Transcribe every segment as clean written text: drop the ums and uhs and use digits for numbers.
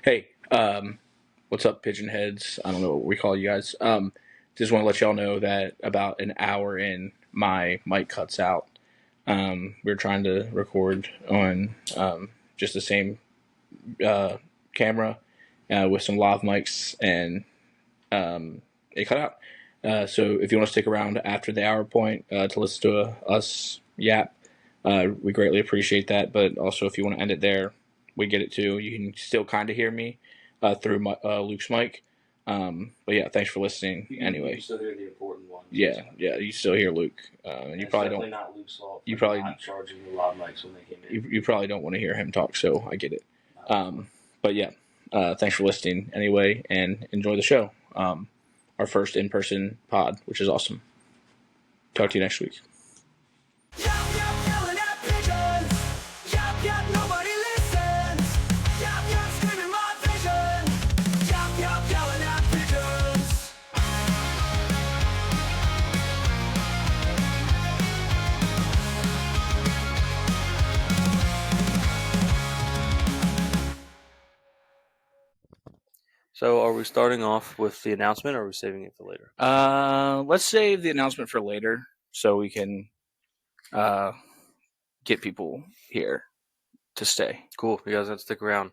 Hey, what's up, pigeon heads? I don't know what we call you guys. Just want to let y'all know that about an hour in, my mic cuts out. We're trying to record on just the same camera with some lav mics, and it cut out. So if you want to stick around after the hour point to listen to us yap, we greatly appreciate that. But also, if you want to end it there, we get it too. You can still kind of hear me through Luke's mic. But yeah, thanks for listening. Anyway, you still hear the important ones. yeah, you still hear Luke. And you probably don't. Not Luke's fault. You probably not charging the loud mics when they came in. You probably don't want to hear him talk, so I get it. But yeah, thanks for listening anyway, and enjoy the show. Our first in-person pod, which is awesome. Talk to you next week. So are we starting off with the announcement, or are we saving it for later? Let's save the announcement for later so we can get people here to stay. Cool. You guys have to stick around.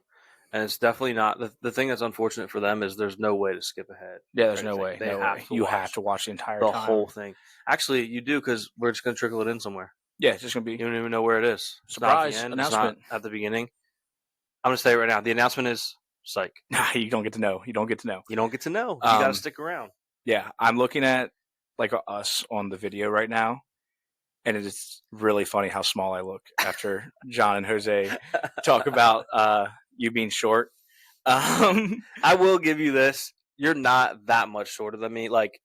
And it's definitely not the thing that's unfortunate for them is there's no way to skip ahead. Yeah, there's no way. They no have way. to You watch have to watch the entire the time. whole thing. Actually, you do, because we're just going to trickle it in somewhere. Yeah, it's just going to be. You don't even know where it is. Surprise it's not at the end. announcement. It's not at the beginning. I'm going to say it right now. The announcement is psych. Nah, you don't get to know. You don't get to know. You don't get to know. You got to stick around. Yeah, I'm looking at like us on the video right now, and it is really funny how small I look after John and Jose talk about you being short. I will give you this. You're not that much shorter than me. Like,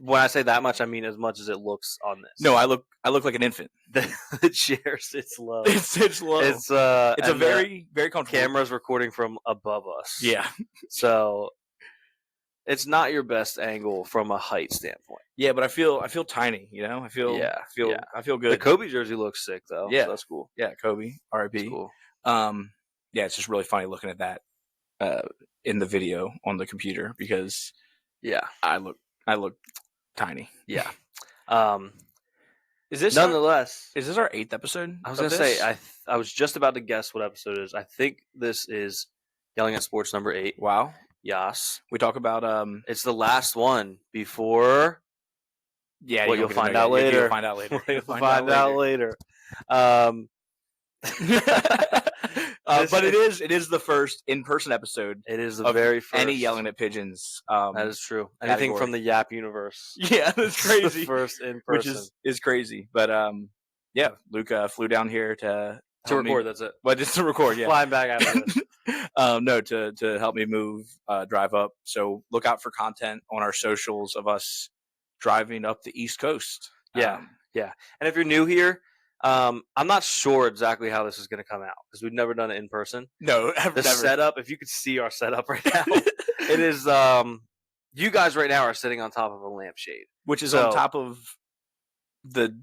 when I say that much, I mean as much as it looks on this. No, I look like an infant. The chair sits low. It's low. It's a very comfortable. Camera's recording from above us. Yeah. So it's not your best angle from a height standpoint. Yeah, but I feel tiny. You know, I feel good. The Kobe jersey looks sick though. Yeah, so that's cool. Yeah, Kobe, R.I.P. Cool. Yeah, it's just really funny looking at that in the video on the computer because I look tiny. Yeah. Is this nonetheless? Is this our 8th episode? I was gonna say I was just about to guess what episode it is. I think this is Yelling at Sports number 8. Wow. Yes. We talk about it's the last one before. Yeah. What you'll find out later. You'll find out later. You'll find out later. But it is the first in-person episode. It is the very first. Any Yelling at Pigeons. That is true. Anything category. from the Yap universe. Yeah, that's crazy. The first in Which person. is crazy. But yeah, Luke flew down here to record. That's it. Well, just to record. Yeah, flying back after this. No, to help me move, drive up. So look out for content on our socials of us driving up the East Coast. Yeah. And if you're new here, I'm not sure exactly how this is going to come out because we've never done it in person. No, never. Setup, if you could see our setup right now, it is. You guys right now are sitting on top of a lampshade, which is on top of the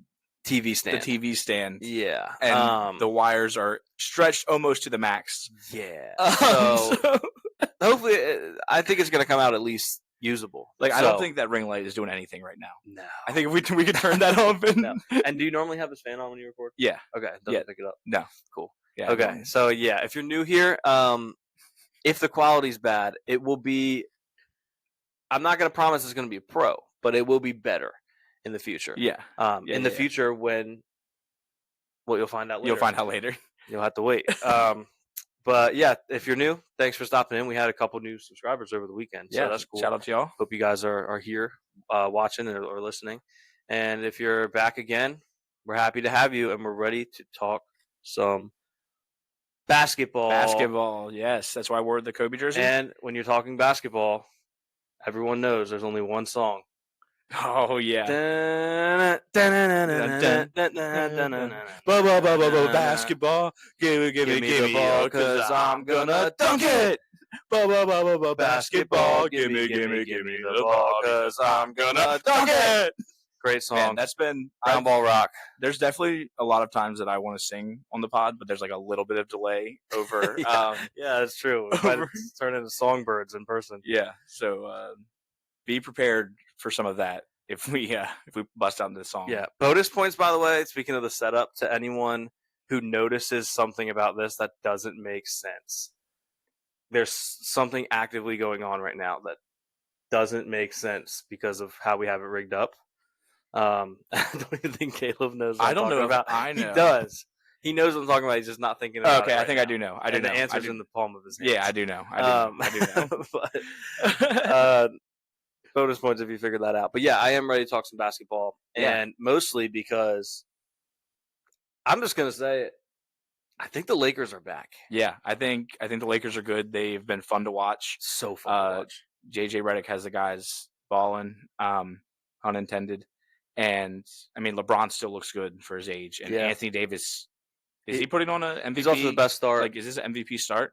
TV stand. The TV stand. Yeah. And the wires are stretched almost to the max. Yeah. So hopefully, I think it's going to come out at least usable. I don't think that ring light is doing anything right now. No. I think if we could turn that off. No. And do you normally have this fan on when you record? Yeah. Okay. Doesn't pick it up. No. Cool. Yeah. Okay. So yeah, if you're new here, if the quality's bad, it will be. I'm not going to promise it's going to be a pro, but it will be better in the future. Yeah. In the future, when you'll find out later. You'll find out later. You'll have to wait. But yeah, if you're new, thanks for stopping in. We had a couple new subscribers over the weekend, so that's cool. Shout out to y'all. Hope you guys are here watching or listening. And if you're back again, we're happy to have you, and we're ready to talk some basketball. Basketball, yes. That's why I wore the Kobe jersey. And when you're talking basketball, everyone knows there's only one song. Oh, yeah. Basketball. Give me the ball, because I'm gonna dunk it. Basketball. Give me the ball, because I'm gonna dunk it. Great song. Man, that's been Ground Ball Rock. There's definitely a lot of times that I want to sing on the pod, but there's like a little bit of delay over. Yeah, that's true. We might turn into songbirds in person. Yeah, so be prepared for some of that if we bust out into the song. Yeah, bonus points, by the way, speaking of the setup, to anyone who notices something about this that doesn't make sense. There's something actively going on right now that doesn't make sense because of how we have it rigged up. I don't even think Caleb knows what I'm talking about. I know. He does. He knows what I'm talking about. He's just not thinking about it. Okay, right I think now. I do know. I do know. The answer's in the palm of his hand. Yeah, I do know. I do know. But, bonus points if you figured that out. But yeah, I am ready to talk some basketball. And mostly because I'm just going to say it. I think the Lakers are back. Yeah, I think the Lakers are good. They've been fun to watch. So fun to watch. JJ Redick has the guys balling, unintended. And, I mean, LeBron still looks good for his age. And Anthony Davis, is he putting on an MVP? He's off to the best start. Like, is this an MVP start?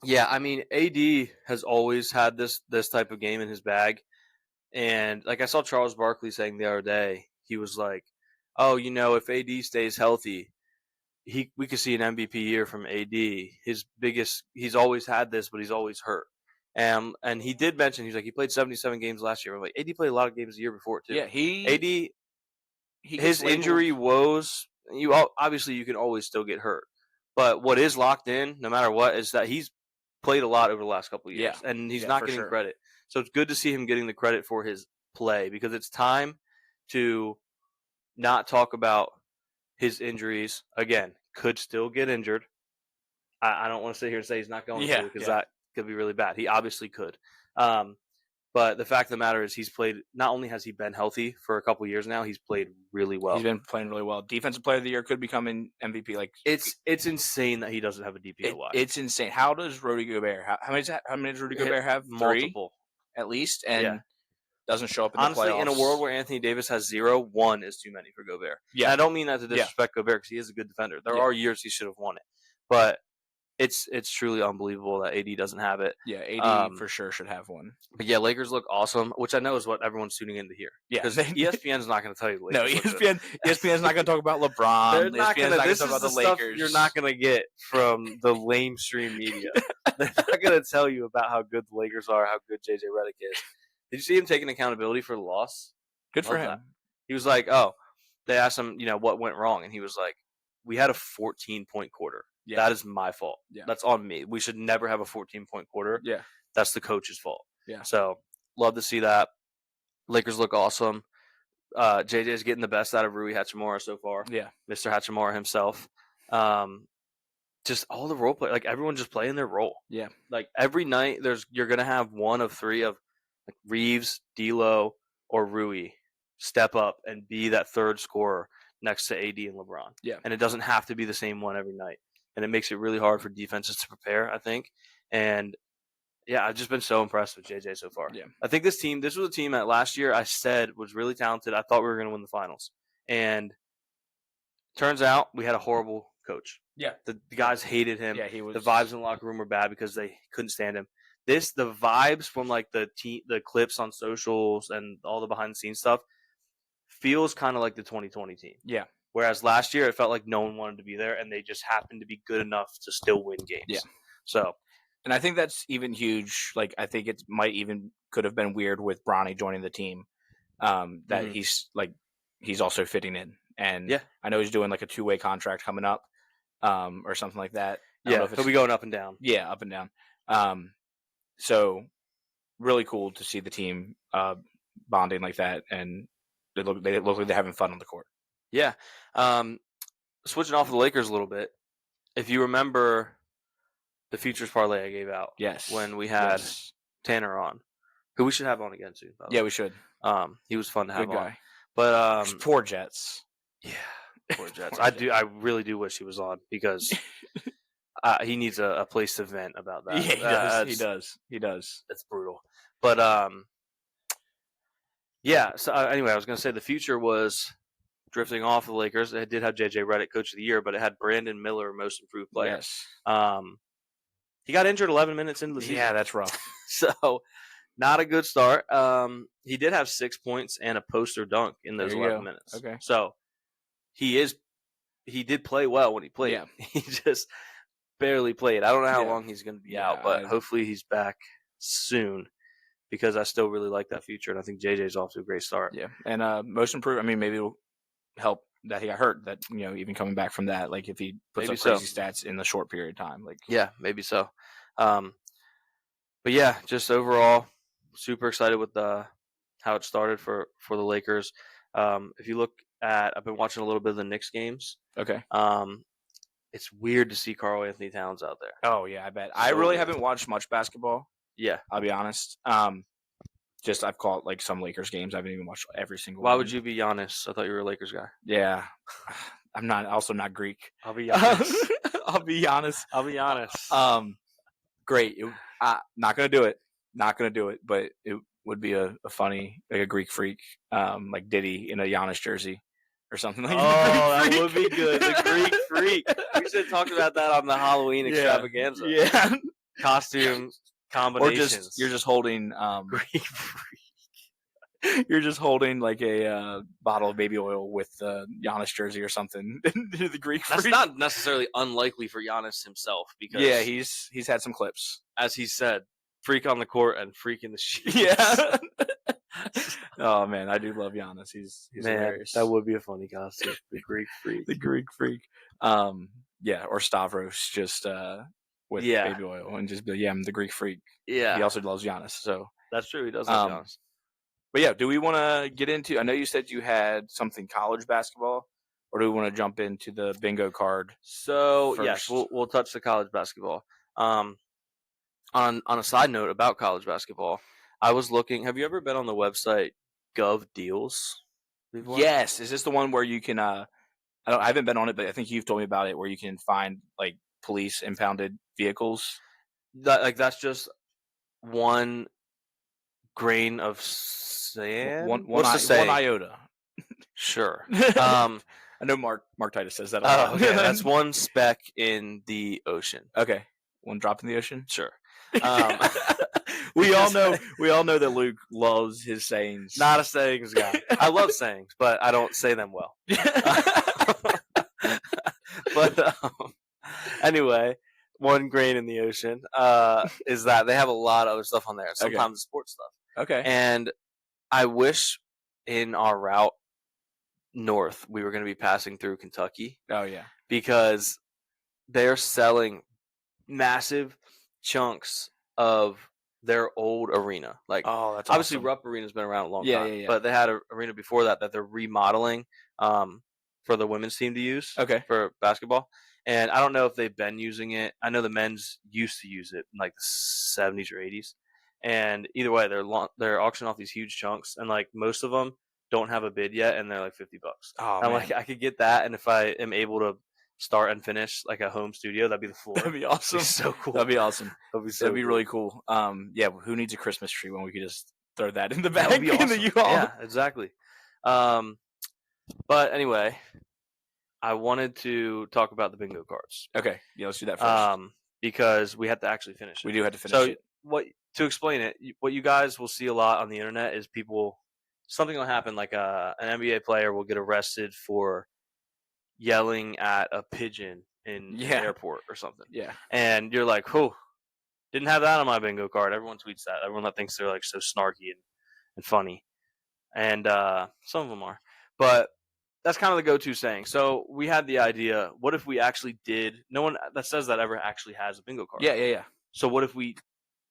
Yeah, I mean, AD has always had this type of game in his bag. And, like, I saw Charles Barkley saying the other day, he was like, oh, if AD stays healthy, we could see an MVP year from AD. He's always had this, but he's always hurt. And he did mention, he's like, he played 77 games last year. I'm like, AD played a lot of games the year before, too. Yeah, his injury woes, obviously you can always still get hurt. But what is locked in, no matter what, is that he's played a lot over the last couple of years. Yeah. And he's not getting credit. So it's good to see him getting the credit for his play, because it's time to not talk about his injuries. Again, could still get injured. I don't want to sit here and say he's not going to, because that could be really bad. He obviously could. But the fact of the matter is, he's played. Not only has he been healthy for a couple of years now, he's played really well. He's been playing really well. Defensive Player of the Year could become an MVP. Like, it's insane that he doesn't have a DPOY. It's insane. How does Rudy Gobert? How many does Rudy Gobert have? Multiple, 3 at least, and doesn't show up in honestly, the playoffs. In a world where Anthony Davis has 0, 1 is too many for Gobert. Yeah, and I don't mean that to disrespect Gobert, because he is a good defender. There are years he should have won it, but it's truly unbelievable that AD doesn't have it. Yeah, AD for sure should have one. But yeah, Lakers look awesome, which I know is what everyone's tuning in to hear. Yeah, because ESPN's not going to tell you the Lakers. No, ESPN's not going to talk about LeBron. They're not going to talk about the Lakers. Stuff you're not going to get from the lamestream media. They're not going to tell you about how good the Lakers are, how good JJ Redick is. Did you see him taking accountability for the loss? Good for him. That. He was like, they asked him, what went wrong? And he was like, we had a 14-point quarter. Yeah. That is my fault. Yeah. That's on me. We should never have a 14-point quarter. Yeah. That's the coach's fault. Yeah. So, love to see that. Lakers look awesome. JJ's getting the best out of Rui Hachimura so far. Yeah. Mr. Hachimura himself. Just all the role play. Like, everyone just playing their role. Yeah. Like, every night you're going to have one of 3 of like Reeves, D'Lo, or Rui step up and be that third scorer next to AD and LeBron. Yeah. And it doesn't have to be the same one every night. And it makes it really hard for defenses to prepare, I think. And, yeah, I've just been so impressed with JJ so far. Yeah. I think this was a team that last year I said was really talented. I thought we were going to win the finals. And turns out we had a horrible coach. Yeah. The guys hated him. Yeah, he was. The vibes in the locker room were bad because they couldn't stand him. The vibes from like the clips on socials and all the behind the scenes stuff feels kind of like the 2020 team. Yeah. Whereas last year, it felt like no one wanted to be there, and they just happened to be good enough to still win games. Yeah. So, and I think that's even huge. Like, I think it could have been weird with Bronny joining the team. That he's also fitting in, and I know he's doing like a 2-way contract coming up, or something like that. He'll be going up and down. Yeah, up and down. So really cool to see the team bonding like that, and they look like they're having fun on the court. Yeah. Switching off of the Lakers a little bit, if you remember the futures parlay I gave out, when we had Tanner on, who we should have on again soon. By the way. We should. He was fun to have Good guy. on. But poor Jets. Yeah, poor Jets. I really do wish he was on, because he needs a place to vent about that. Yeah, he does. It's brutal. But yeah. So anyway, I was going to say the future was drifting off of the Lakers. It did have JJ Redick Coach of the Year, but it had Brandon Miller Most Improved Player. Yes. He got injured 11 minutes into the season. Yeah, that's rough. So Not a good start. He did have 6 points and a poster dunk in those 11 minutes. Okay. So he did play well when he played. Yeah. He just barely played. I don't know how long he's going to be out, but hopefully he's back soon because I still really like that future, and I think JJ's off to a great start. Yeah, and most improved. I mean, maybe it'll help that he got hurt. That even coming back from that, like if he puts up crazy stats in the short period of time, like maybe so. But yeah, just overall, super excited with how it started for the Lakers. If you look at, I've been watching a little bit of the Knicks games. Okay. It's weird to see Karl Anthony Towns out there. Oh yeah, I bet. I really haven't watched much basketball. Yeah, I'll be honest. Just I've caught like some Lakers games. I haven't even watched every single. Why would you be Giannis? I thought you were a Lakers guy. Yeah, I'm not. Also not Greek. I'll be honest. I'll be honest. I'll be honest. Great. Not gonna do it. Not gonna do it. But it would be a funny, like a Greek freak, like Diddy in a Giannis jersey or something like that. That would be good. The Greek freak. We should have talked about that on the Halloween extravaganza. Yeah. Costume combinations. Or you're just holding Greek freak. You're just holding like a bottle of baby oil with Giannis jersey or something. The Greek freak. That's not necessarily unlikely for Giannis himself because he's had some clips, as he said, freak on the court and freak in the sheets. Yeah. Oh man, I do love Giannis. He's hilarious. That would be a funny costume. The Greek freak. The Greek freak. Or Stavros just with baby oil and just be I'm the Greek freak. Yeah. He also loves Giannis, so that's true. He does love Giannis. But yeah, do we want to get into? I know you said you had something college basketball, or do we want to jump into the bingo card? So yes, we'll touch the college basketball. On a side note about college basketball, I was looking. Have you ever been on the website Gov Deals before? Yes. Is this the one where you can? I haven't been on it, but I think you've told me about it, where you can find like police impounded vehicles. That's just one grain of sand. One iota. Sure. I know Mark Titus says that. Okay. That's one speck in the ocean. Okay. One drop in the ocean. Sure. We all know that Luke loves his sayings. Not a sayings guy. I love sayings, but I don't say them well. But anyway, one grain in the ocean is that they have a lot of other stuff on there. Sometimes it's sports stuff. Okay. And I wish in our route north we were going to be passing through Kentucky. Oh yeah. Because they're selling massive chunks of their old arena. Like, that's obviously awesome. Rupp Arena's been around a long time. Yeah. But they had an arena before that they're remodeling for the women's team to use. Okay. For basketball. And I don't know if they've been using it. I know the men's used to use it in like the 70s or 80s. And either way, they're auctioning off these huge chunks, and like most of them don't have a bid yet, and they're like $50. Oh, I'm like, I could get that, and if I am able to start and finish like a home studio, that'd be the floor. That'd be awesome. That'd be so cool. That'd be awesome. That'd be really cool. Who needs a Christmas tree when we could just throw that in the back? That'd be awesome. In the U-Haul? Yeah, exactly. But anyway, I wanted to talk about the bingo cards. Okay, yeah, let's do that first. Because we have to actually finish it. We do have to finish it. To explain it, what you guys will see a lot on the internet is something will happen, like an NBA player will get arrested for yelling at a pigeon in an airport or something. Yeah. And you're like, didn't have that on my bingo card. Everyone tweets that. Everyone that thinks they're like so snarky and funny. And some of them are. But that's kind of the go-to saying. So we had the idea, what if we actually did? No one that says that ever actually has a bingo card. Yeah. So what if we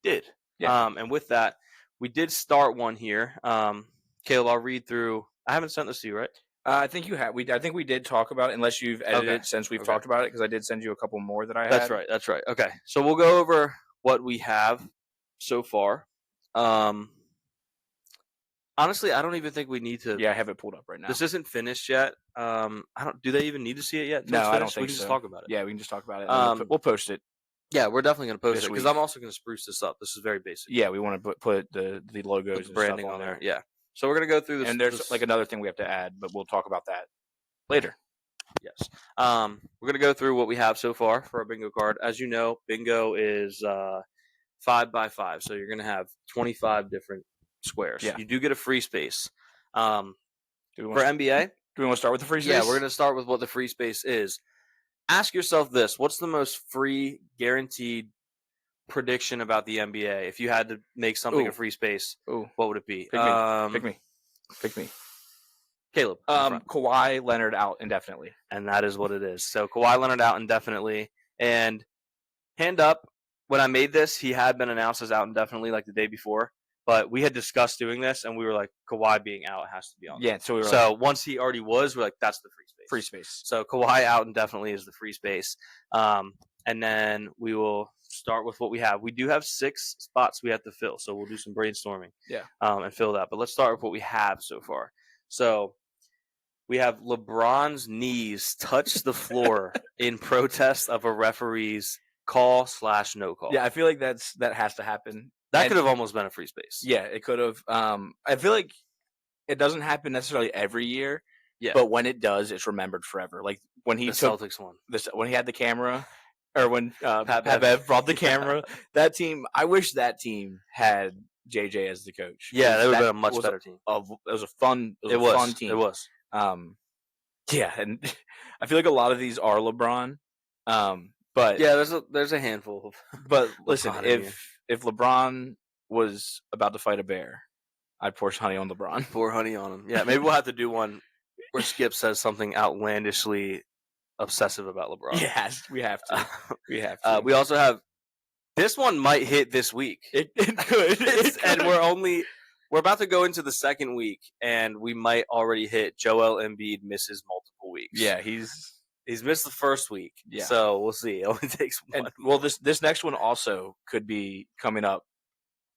did? Yeah. And with that, we did start one here. Caleb, I'll read through. I haven't sent this to you, right? I think you have. I think we did talk about it, unless you've edited it since we've talked about it, because I did send you a couple more that I had. That's right. Okay. So we'll go over what we have so far. Honestly, I don't even think we need to. Yeah, I have it pulled up right now. This isn't finished yet. Do they even need to see it yet? No, I don't think so. We can just talk about it. Yeah, we can just talk about it. We'll post it. Yeah, we're definitely going to post it because I'm also going to spruce this up. This is very basic. Yeah, we want to put the logos and branding stuff on there. Yeah. So we're going to go through this. And there's like another thing we have to add, but we'll talk about that later. Yes. We're going to go through what we have so far for our bingo card. As you know, bingo is 5 by 5. So you're going to have 25 different squares. Yeah. You do get a free space. For Do NBA, we want to start with the free space? yeah, we're going to start with what the free space is. Ask yourself this: what's the most free, guaranteed prediction about the NBA? If you had to make something a free space, what would it be? Pick me. Caleb. Kawhi Leonard out indefinitely. And that is what it is. So Kawhi Leonard out indefinitely. And hand up, when I made this, he had been announced as out indefinitely like the day before. But we had discussed doing this, and we were like, Kawhi being out has to be on. Yeah, so we were so once he already was, we're like, that's the free space. Free space. So Kawhi out indefinitely is the free space. And then we will start with what we have. We do have 6 spots we have to fill, so we'll do some brainstorming. Yeah. And fill that. But let's start with what we have so far. So we have LeBron's knees touch the floor in protest of a referee's call/no call. Yeah, I feel like that has to happen. That could have almost been a free space. Yeah, it could have. I feel like it doesn't happen necessarily every year. Yeah. But when it does, it's remembered forever. Like when he took Celtics one. When he had the camera, or when Pat Bev brought the camera, that team. I wish that team had JJ as the coach. Yeah, that would have been a much better team. It was a fun. It was a fun team. It was. Yeah, and I feel like a lot of these are LeBron. But yeah, there's a handful of. But listen, if LeBron was about to fight a bear, I'd pour honey on LeBron. Pour honey on him. Yeah, maybe we'll have to do one where Skip says something outlandishly obsessive about LeBron. Yes, we have to. We have to. We also have this one might hit this week. It could. And we're about to go into the second week, and we might already hit Joel Embiid misses multiple weeks. Yeah, he's missed the first week. Yeah. So we'll see. It only takes one. Well, this next one also could be coming up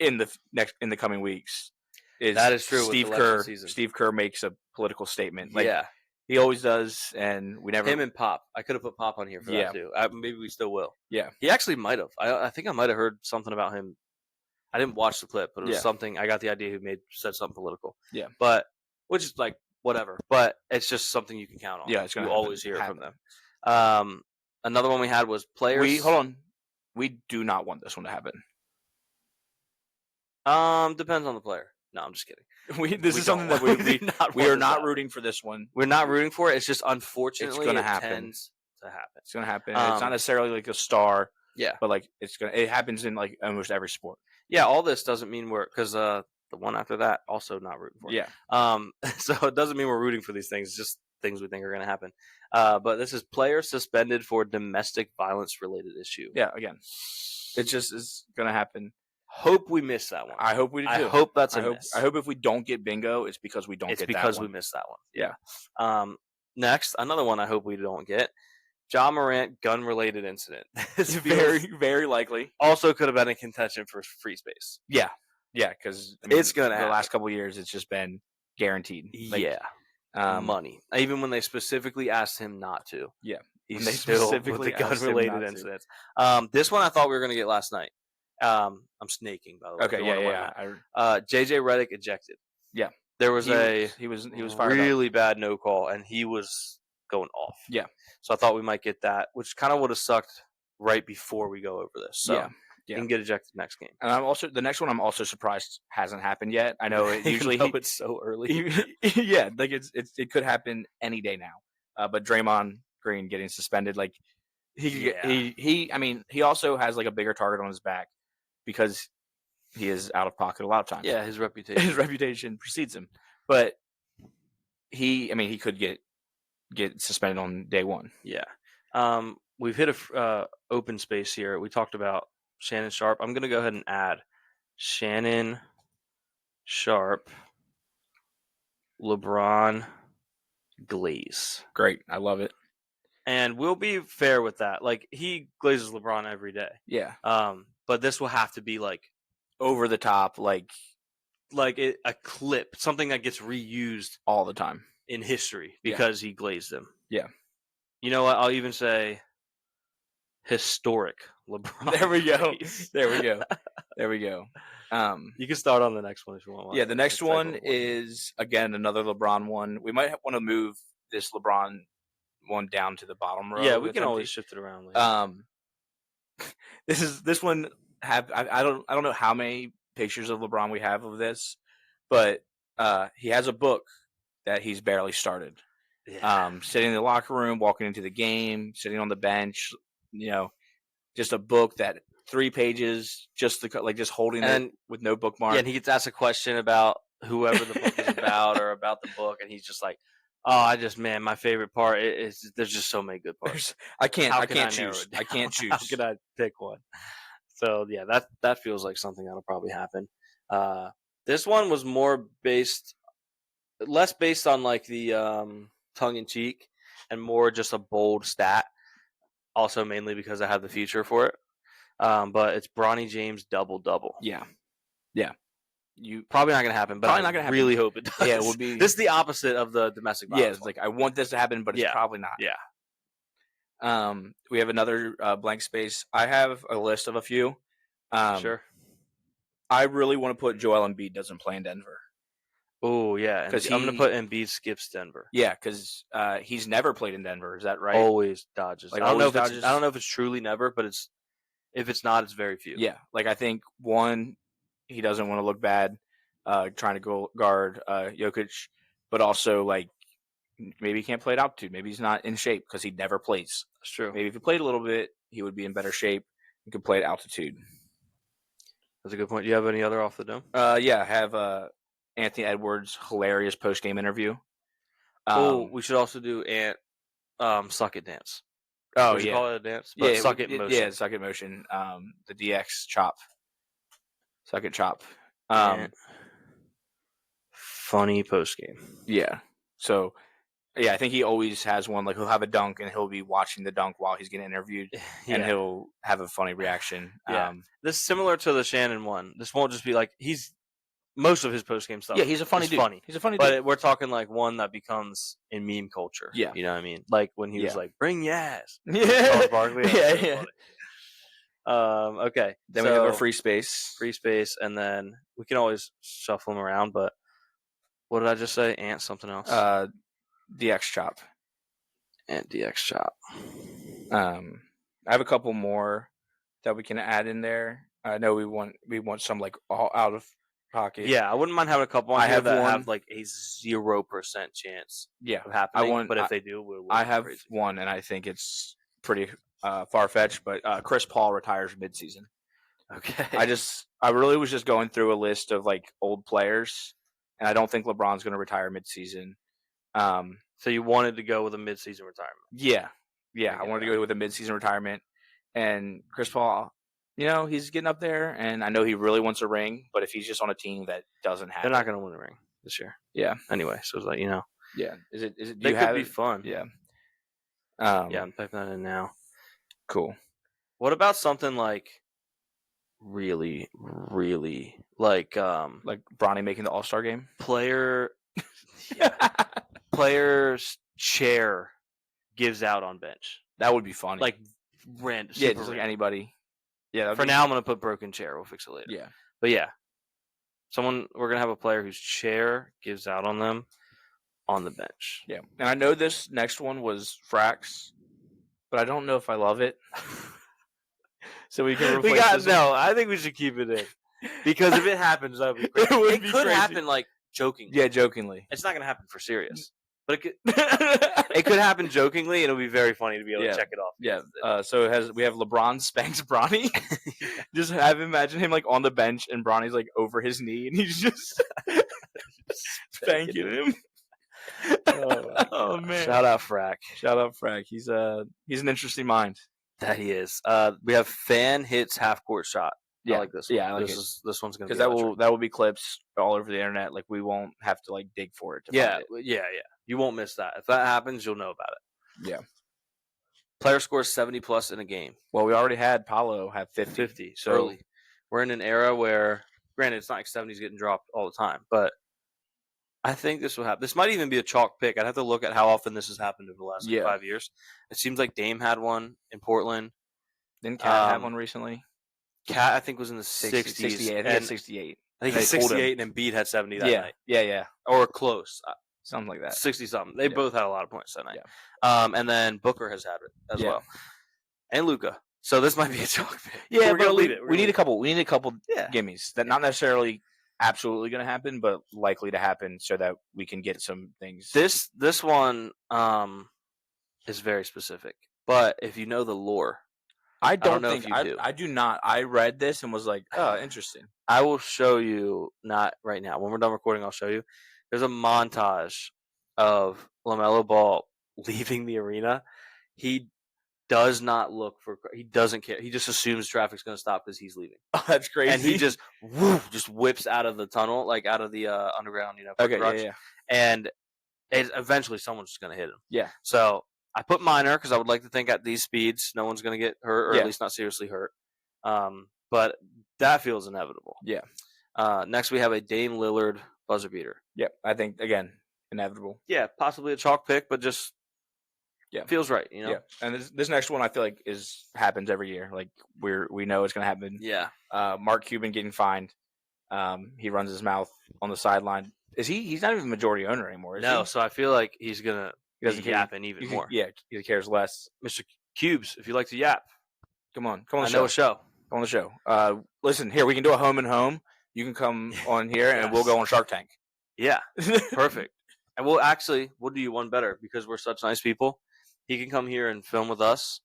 in the coming weeks. That is true. Steve Kerr makes a political statement. He always does, and we never. Him and Pop. I could have put Pop on here for that too. Maybe we still will. Yeah, he actually might have. I think I might have heard something about him. I didn't watch the clip, but it was something. I got the idea he said something political. Yeah, but which is like whatever. But it's just something you can count on. Yeah, it's you always hear it from them. Another one we had was players. Hold on. We do not want this one to happen. Depends on the player. No, I'm just kidding. This is something that we are not rooting for this one. We're not rooting for it. It's just unfortunately it's going to happen. Tends to happen. It's going to happen. It's not necessarily like a star. Yeah, but like it happens in like almost every sport. Yeah, all this doesn't mean because the one after that also not rooting for. Yeah. So it doesn't mean we're rooting for these things. It's just things we think are going to happen. But this is player suspended for domestic violence related issue. Yeah, again, it just is going to happen. Hope we miss that one. I hope we do. I hope that's a miss. I hope if we don't get bingo, it's because we don't get that one. It's because we missed that one. Yeah. Next, another one I hope we don't get. Ja Morant gun-related incident. It's very, very likely. Also could have been in contention for free space. Yeah. Yeah, because it's going to happen. The last couple of years, it's just been guaranteed. Money. Even when they specifically asked him not to. Yeah. He's still with the gun-related incidents. This one I thought we were going to get last night. I'm snaking, by the way. Okay, yeah. JJ Redick ejected. Yeah. There was he was fired really bad no call, and he was going off. Yeah. So I thought we might get that, which kind of would have sucked right before we go over this. So he can get ejected next game. And the next one I'm also surprised hasn't happened yet. I know it usually it's so early. Yeah, like it could happen any day now. But Draymond Green getting suspended, like he also has like a bigger target on his back because he is out of pocket a lot of times. Yeah, his reputation precedes him. But he could get suspended on day one. Yeah. We've hit a open space here. We talked about Shannon Sharpe. I'm going to go ahead and add Shannon Sharpe, LeBron glaze. Great. I love it. And we'll be fair with that. Like, he glazes LeBron every day. Yeah. But this will have to be like over the top, like a clip, something that gets reused all the time in history because he glazed him. Yeah. You know what? I'll even say historic LeBron. There we go. There we go. You can start on the next one if you want. Yeah, the next one is, again, another LeBron one. We might want to move this LeBron one down to the bottom row. Yeah, we can always shift it around later. This one have I don't know how many pictures of LeBron we have of this, but he has a book that he's barely started. Yeah. Sitting in the locker room, walking into the game, sitting on the bench, just a book that 3 pages, just holding it with no bookmark. Yeah, and he gets asked a question about whoever the book is about or about the book, and he's just like, "Oh, my favorite part is there's just so many good parts. I can't choose. I can't choose. How can I pick one?" So yeah, that feels like something that'll probably happen. This one was less based on like the tongue in cheek, and more just a bold stat. Also, mainly because I have the future for it. But it's Bronny James double. Yeah. You probably not gonna happen, but Probably not gonna happen. Really hope it does. Yeah, it would be. This is the opposite of the domestic violence. Yeah, it's like I want this to happen, but it's probably not. Yeah. We have another blank space. I have a list of a few. Sure. I really want to put Joel Embiid doesn't play in Denver. Oh yeah, because I'm gonna put Embiid skips Denver. Yeah, because he's never played in Denver. Is that right? Always dodges. Like, I don't know if it's truly never, but if it's not, it's very few. Yeah, like I think one, he doesn't want to look bad, trying to go guard Jokic, but also like maybe he can't play at altitude. Maybe he's not in shape because he never plays. That's true. Maybe if he played a little bit, he would be in better shape and could play at altitude. That's a good point. Do you have any other off the dome? Yeah, I have Anthony Edwards' hilarious post-game interview. We should also do Suck It Dance. Oh, we should yeah. call it a dance, but Suck It Motion. Yeah, Suck It Motion. The DX chop. Suck It chop. Funny post-game. Yeah. So, yeah, I think he always has one. Like, he'll have a dunk, and he'll be watching the dunk while he's getting interviewed, and he'll have a funny reaction. Yeah. This is similar to the Shannon one. This won't just be like most of his post-game stuff. Yeah, he's a funny dude. Funny. He's a funny dude. But we're talking like one that becomes in meme culture. Yeah. You know what I mean? Like when he was like, "Bring Yaz." Yeah. Charles Barkley. Yeah. Okay. Then we have a free space. And then we can always shuffle them around, but what did I just say? Ant something else? DX chop. Ant DX chop. I have a couple more that we can add in there. I know we want some like all out of pocket. Yeah, I wouldn't mind having a couple on I here have that one, have like a 0% chance of happening. But if they do, I have one, and I think it's pretty far-fetched, but Chris Paul retires midseason. Okay. I really was just going through a list of like old players, and I don't think LeBron's going to retire midseason. So you wanted to go with a midseason retirement? Yeah. I wanted to go with a midseason retirement, and Chris Paul, he's getting up there, and I know he really wants a ring, but if he's just on a team that doesn't have, they're not going to win a ring this year. Yeah. Anyway, so it's like Yeah. Is it? They could be fun. Yeah. Yeah, I'm typing that in now. Cool. What about something like really, really like Bronny making the All-Star game? Player's chair gives out on bench. That would be funny. Like random. Yeah, just like anybody. Yeah. For now, I'm gonna put broken chair. We'll fix it later. Yeah. But yeah, we're gonna have a player whose chair gives out on them on the bench. Yeah, and I know this next one was Frax, but I don't know if I love it. So we can replace I think we should keep it in because if it happens, that would be crazy. It could happen like jokingly. Yeah, jokingly. It's not gonna happen for serious, but it could happen jokingly, and it'll be very funny to be able to check it off. Yeah. So we have LeBron spanks Bronny. Just imagine him like on the bench, and Bronny's like over his knee, and he's just spanking him. Oh man! Shout out Frack. He's an interesting mind. That he is. We have fan hits half court shot. Yeah. I like this one. Yeah, I like this one's gonna be because that will be clips all over the internet. Like we won't have to like dig for it. Yeah. You won't miss that. If that happens, you'll know about it. Yeah. Player scores 70+ in a game. Well, we already had Paolo have 50. So early. We're in an era where, granted, it's not like 70's getting dropped all the time, but I think this will happen. This might even be a chalk pick. I'd have to look at how often this has happened over the last 5 years. It seems like Dame had one in Portland. Didn't Cat have one recently? Cat, I think, was in the 60s. 68. I think had 68. I think he's 68 and Embiid had 70 that night. Yeah. Or close. Something like that. 60-something. They both had a lot of points that night. Yeah. And then Booker has had it as well. And Luka. So this might be a chalk pick. Yeah, we're gonna lead it. We need a couple. We need a couple Yeah. gimmies that not necessarily absolutely going to happen, but likely to happen, so that we can get some things. This one is very specific, but if you know the lore, I don't know think if you do. I do not. I read this and was like, oh, interesting. I will show you, not right now. When we're done recording, I'll show you. There's a montage of LaMelo Ball leaving the arena. He does not look for. He doesn't care. He just assumes traffic's going to stop because he's leaving. Oh, that's crazy. And he just whips out of the tunnel, like out of the underground. Okay, yeah. And eventually, someone's just going to hit him. Yeah. So I put minor because I would like to think at these speeds, no one's going to get hurt, or at least not seriously hurt. But that feels inevitable. Yeah. Next, we have a Dame Lillard buzzer beater. Yep. I think, again, inevitable. Yeah, possibly a chalk pick, but just feels right, Yeah. And this next one I feel like happens every year. Like we know it's going to happen. Yeah. Mark Cuban getting fined. He runs his mouth on the sideline. He's not even the majority owner anymore, is he? No, so I feel like he's going to yapping even more. Yeah, he cares less. Mr. Cubes, if you like to yap. Come on the show. I know a show. Come on the show. Listen, here, we can do a home and home. You can come on here and we'll go on Shark Tank. Yeah, perfect. And we'll do you one better because we're such nice people. He can come here and film with us.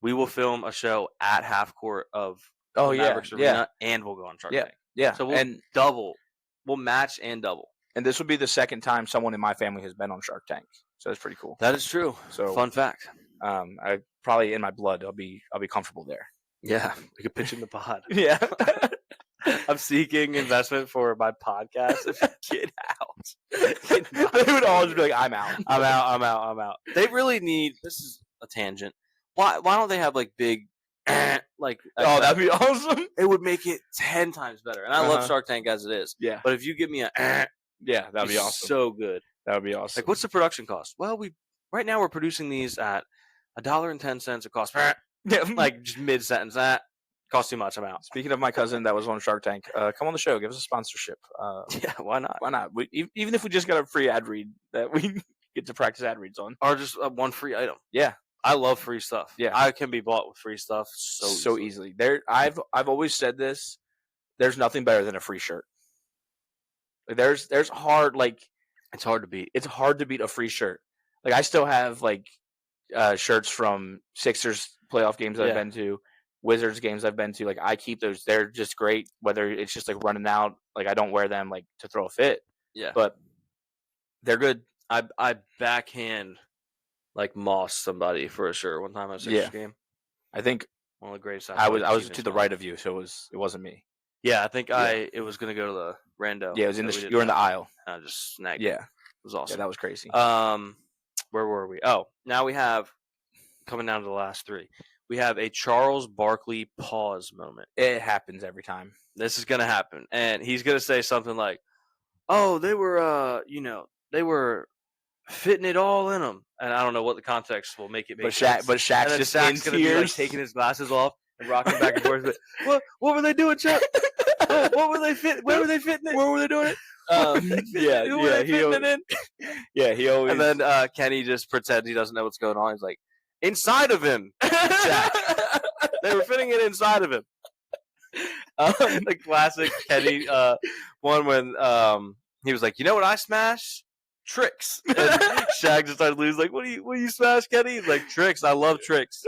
We will film a show at half court of Mavericks Arena, and we'll go on Shark Tank. Yeah. So we'll match and double. And this would be the second time someone in my family has been on Shark Tank. So that's pretty cool. That is true. So fun fact. I probably in my blood I'll be comfortable there. Yeah. We could pitch in the pod. Yeah. I'm seeking investment for my podcast. If you get out. They would all just be like, I'm out. I'm out. They really need, this is a tangent. Why don't they have like big like that'd be awesome. It would make it 10 times better. And I love Shark Tank as it is. Yeah. But if you give me that'd be awesome. So good. That would be awesome. Like, what's the production cost? Well, right now we're producing these at $1.10 a cost. Like just mid sentence. That costs too much. I'm out. Speaking of my cousin that was on Shark Tank, come on the show. Give us a sponsorship. Yeah, why not? Why not? Even if we just got a free ad read that we get to practice ad reads on, or just one free item. Yeah, I love free stuff. Yeah, I can be bought with free stuff so easily. I've always said this. There's nothing better than a free shirt. There's hard it's hard to beat. It's hard to beat a free shirt. Like I still have shirts from Sixers playoff games that I've been to, Wizards games I've been to. Like I keep those. They're just great. Whether it's just like running out, like I don't wear them like to throw a fit. Yeah, but they're good. I backhand like Moss somebody for a shirt one time at a Sixers game. I think one of the greatest. I was to the right of you, so it wasn't me. Yeah, I think it was gonna go to the rando. Yeah, it was you were in the aisle. I just snagged. Yeah, it was awesome. Yeah, that was crazy. Where were we? Oh, now we have coming down to the last three. We have a Charles Barkley pause moment. It happens every time. This is gonna happen, and he's gonna say something like, "Oh, they were, they were fitting it all in them," and I don't know what the context will make it. Shaq's just in tears, be, taking his glasses off and rocking back and forth. What were they doing, Chuck? What were they fit? Where were they fitting it? Where were they doing it? He always. And then Kenny just pretends he doesn't know what's going on. He's like, inside of him, Shaq. They were fitting it inside of him. The classic Kenny one when he was like, you know what I smash? Tricks. And Shaq just started losing. Like, what do you smash, Kenny? He's like, tricks. I love tricks.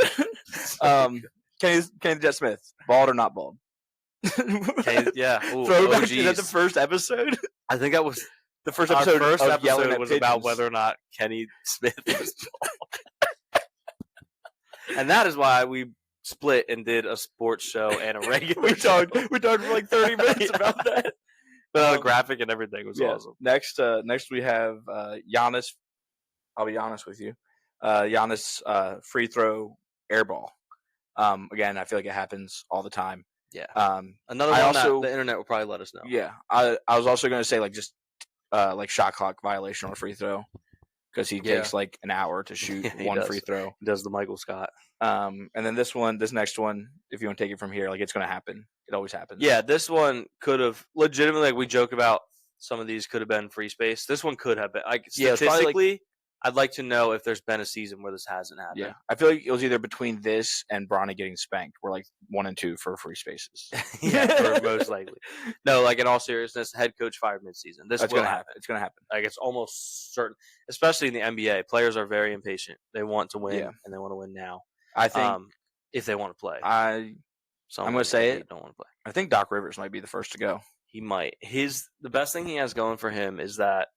Kenny Jet Smith, bald or not bald? Yeah. Ooh, Throwback. Is that the first episode? I think that was the first episode. Our first episode was pigeons. about whether or not Kenny Smith was bald. And that is why we split and did a sports show and a regular we talked for like 30 minutes about that. The graphic and everything was awesome. Next we have Giannis. I'll be honest with you. Giannis free throw air ball. Again, I feel like it happens all the time. Yeah. Another one that the internet will probably let us know. Yeah. I was also going to say just shot clock violation on a free throw because he takes like an hour to shoot one free throw. He does the Michael Scott. And then this next one, if you want to take it from here, it's going to happen. It always happens. Yeah, this one could have legitimately, we joke about some of these could have been free space. This one could have been. Statistically, I'd like to know if there's been a season where this hasn't happened. Yeah, I feel like it was either between this and Bronny getting spanked. We're like 1 and 2 for free spaces. Yeah, most likely. No, like in all seriousness, head coach fired midseason. This will happen. It's going to happen. Like it's almost certain, especially in the NBA. Players are very impatient. They want to win, and they want to win now. I think if they want to play, I'm going to say it. Don't want to play. I think Doc Rivers might be the first to go. He might. The best thing he has going for him is that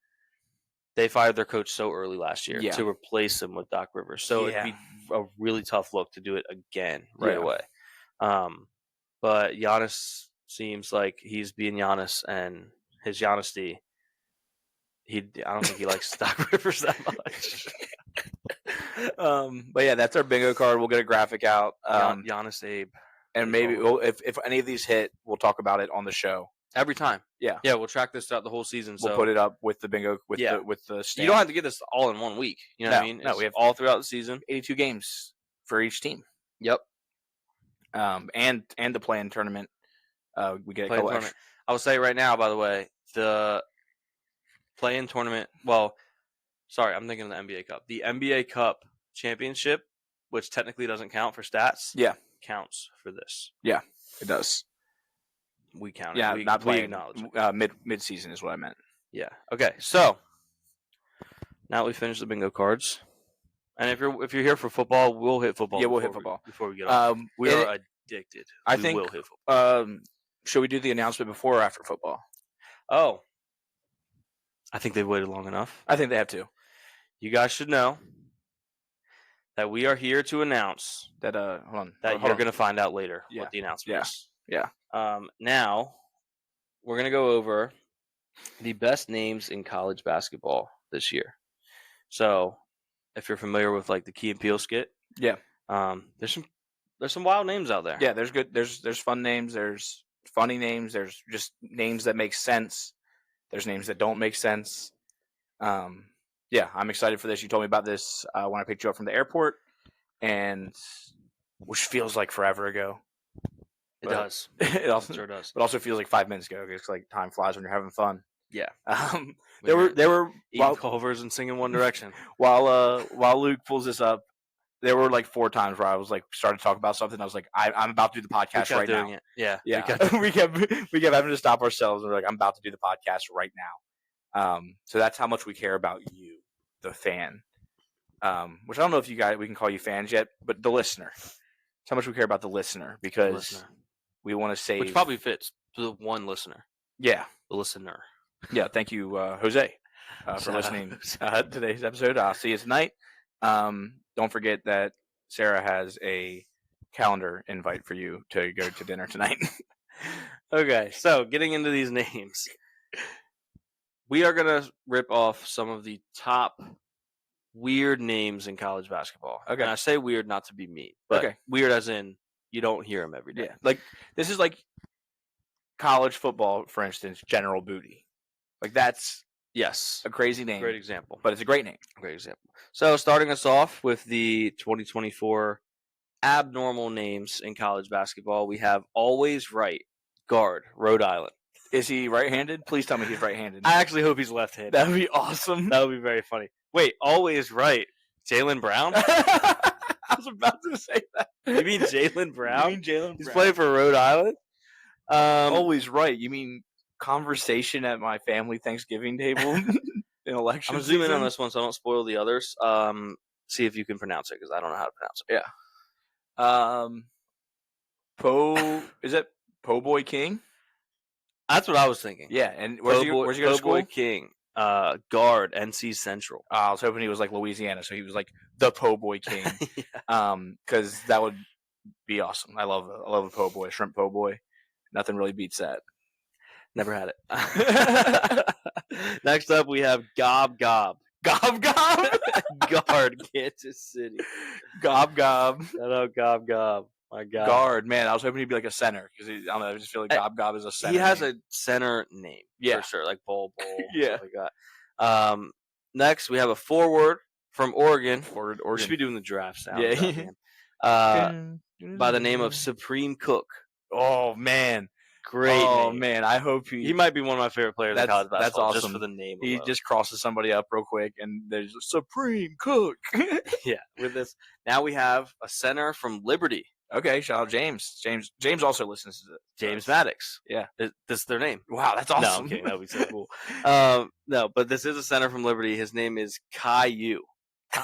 they fired their coach so early last year to replace him with Doc Rivers. So it'd be a really tough look to do it again right away. But Giannis seems like he's being Giannis, and his Giannisty, I don't think he likes Doc Rivers that much. But yeah, that's our bingo card. We'll get a graphic out. Giannis Abe. And maybe if any of these hit, we'll talk about it on the show. Every time. Yeah. Yeah, we'll track this throughout the whole season. We'll put it up with the bingo, with the stamp. You don't have to get this all in 1 week. You know what I mean? No, we have all throughout the season. 82 games for each team. Yep. And the play-in tournament. We get a couple extra. I will say right now, by the way, the play-in tournament. Well, sorry, I'm thinking of the NBA Cup. The NBA Cup championship, which technically doesn't count for stats, counts for this. Yeah, it does. We count it. Yeah, not playing. Acknowledge mid-season is what I meant. Yeah. Okay. So now we finished the bingo cards, and if you're here for football, we'll hit football. Yeah, we'll hit football before we get off. We are addicted. I think we'll hit football. Should we do the announcement before or after football? Oh, I think they've waited long enough. I think they have to. You guys should know that we are here to announce that. You're going to find out later what the announcement is. Yeah. Now we're going to go over the best names in college basketball this year. So, if you're familiar with like the Key and Peele skit, there's some wild names out there. Yeah, there's good. There's fun names. There's funny names. There's just names that make sense. There's names that don't make sense. Yeah, I'm excited for this. You told me about this when I picked you up from the airport, and which feels like forever ago. It does. It also sure does. But also feels like 5 minutes ago. It's like time flies when you're having fun. Yeah. There were eating Culvers and singing One Direction. While Luke pulls this up, there were like 4 times where I was like started to talk about something. I was like, I'm about to do the podcast right now. It. Yeah. We kept having to stop ourselves, and we're like, I'm about to do the podcast right now. So that's how much we care about you, the fan. Which I don't know if we can call you fans yet, but the listener. That's how much we care about the listener, because we want to save. Which probably fits to the one listener. Yeah. The listener. Yeah. Thank you, Jose, for listening to today's episode. I'll see you tonight. Don't forget that Sarah has a calendar invite for you to go to dinner tonight. Okay. So getting into these names, we are going to rip off some of the top weird names in college basketball. Okay. And I say weird not to be mean, but weird as in you don't hear them every day. Yeah. Like this is like college football, for instance, General Booty. Like that's a crazy name. Great example. But it's a great name. Great example. So starting us off with the 2024 abnormal names in college basketball, we have Always Right, guard, Rhode Island. Is he right-handed? Please tell me he's right-handed. I actually hope he's left-handed. That would be awesome. That would be very funny. Wait, Always Right, Jaylen Brown? I was about to say that. You mean Jaylen Brown? You mean Jaylen Brown? He's playing for Rhode Island? Always Right. You mean conversation at my family Thanksgiving table in election I'm zooming in on this one so I don't spoil the others. See if you can pronounce it, because I don't know how to pronounce it. Is it Po Boy King? That's what I was thinking. Yeah, and where's he going to school? Po Boy King, guard, NC Central. I was hoping he was like Louisiana, so he was like the Po Boy King. Because that would be awesome. I love a po' boy, shrimp po' boy. Nothing really beats that. Never had it. Next up, we have Gob Gob. Gob Gob? Guard, Kansas City. Gob Gob. Shout out Gob Gob. My God. Guard, man. I was hoping he'd be like a center, because I don't know. I just feel like Gob Gob is a center. He has a center name, for sure, like Bull, yeah, stuff like that. Next, we have a forward from Oregon. We should be doing the draft sound. Yeah. By the name of Supreme Cook. Oh man, Great name. Man, I hope he might be one of my favorite players in college basketball. That's awesome. Just for the name. He alone. just crosses somebody up real quick, and there's a Supreme Cook. Yeah. With this, now we have a center from Liberty. Okay, shout out James. James also listens to this. James Maddox. Yeah. This is their name. Wow, that's awesome. No, that would be so cool. No, but this is a center from Liberty. His name is Kai Yu.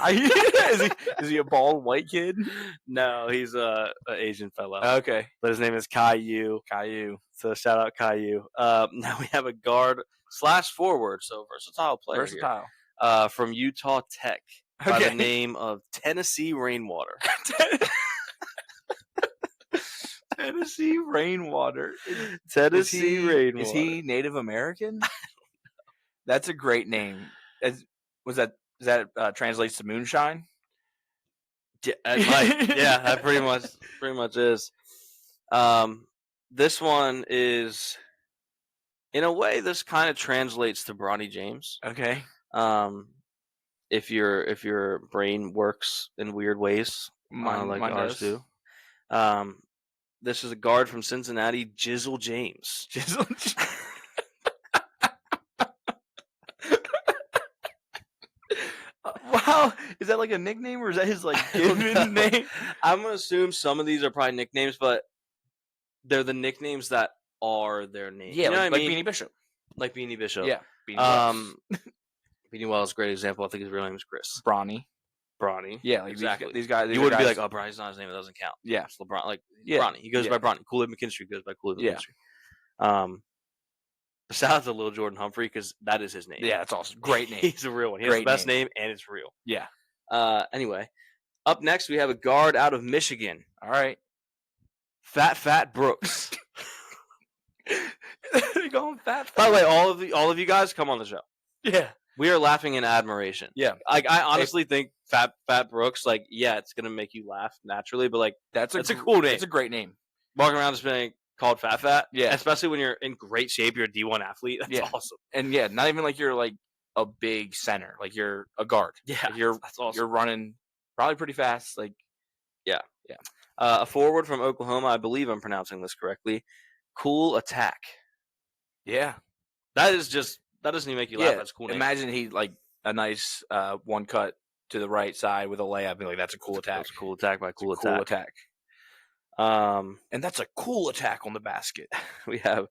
Is he a bald white kid? No, he's an Asian fellow. Okay. But his name is Kai Yu. So shout out Kai Yu. Now we have a guard / forward, so versatile player here. From Utah Tech by the name of Tennessee Rainwater. Tennessee Rainwater. Tennessee Rainwater. Is he Native American? That's a great name. That translates to moonshine? Yeah, it might. Yeah, that pretty much is. This one is, in a way, this kind of translates to Bronny James. Okay. If your brain works in weird ways, like ours do. This is a guard from Cincinnati, Jizzle James. Wow, is that like a nickname or is that his given name? I'm gonna assume some of these are probably nicknames, but they're the nicknames that are their name. Yeah, you know like what I mean? Beanie Bishop. Like Beanie Bishop. Yeah. Beanie Wells is a great example. I think his real name is Chris. Bronny. Yeah, exactly. These guys. You wouldn't be like, oh, Bronny's not his name. It doesn't count. Yeah, it's LeBron. Bronny. He goes by Bronny. Kool-Aid McKinstry goes by Kool-Aid McKinstry. Shout out to Lil Jordan Humphrey because that is his name. Yeah, that's awesome. Great name. He's a real one. He has the best name and it's real. Yeah. Anyway, up next we have a guard out of Michigan. All right. Fat Brooks. They're going Fat. By the way, all of you guys come on the show. Yeah. We are laughing in admiration. Yeah. I honestly think Fat Brooks, it's gonna make you laugh naturally, but that's a cool name. It's a great name. Walking around just being called Fat. Yeah. Especially when you're in great shape, you're a D1 athlete. That's awesome. And not even like you're like a big center. Like you're a guard. Yeah. That's awesome. You're running probably pretty fast. Yeah. A forward from Oklahoma, I believe I'm pronouncing this correctly. Cool Attack. Yeah. That doesn't even make you laugh. That's a cool name. Imagine he a nice one cut to the right side with a layup. Be like, that's a cool attack. That's a cool attack by Cool Attack. Cool attack. And that's a cool attack on the basket. We have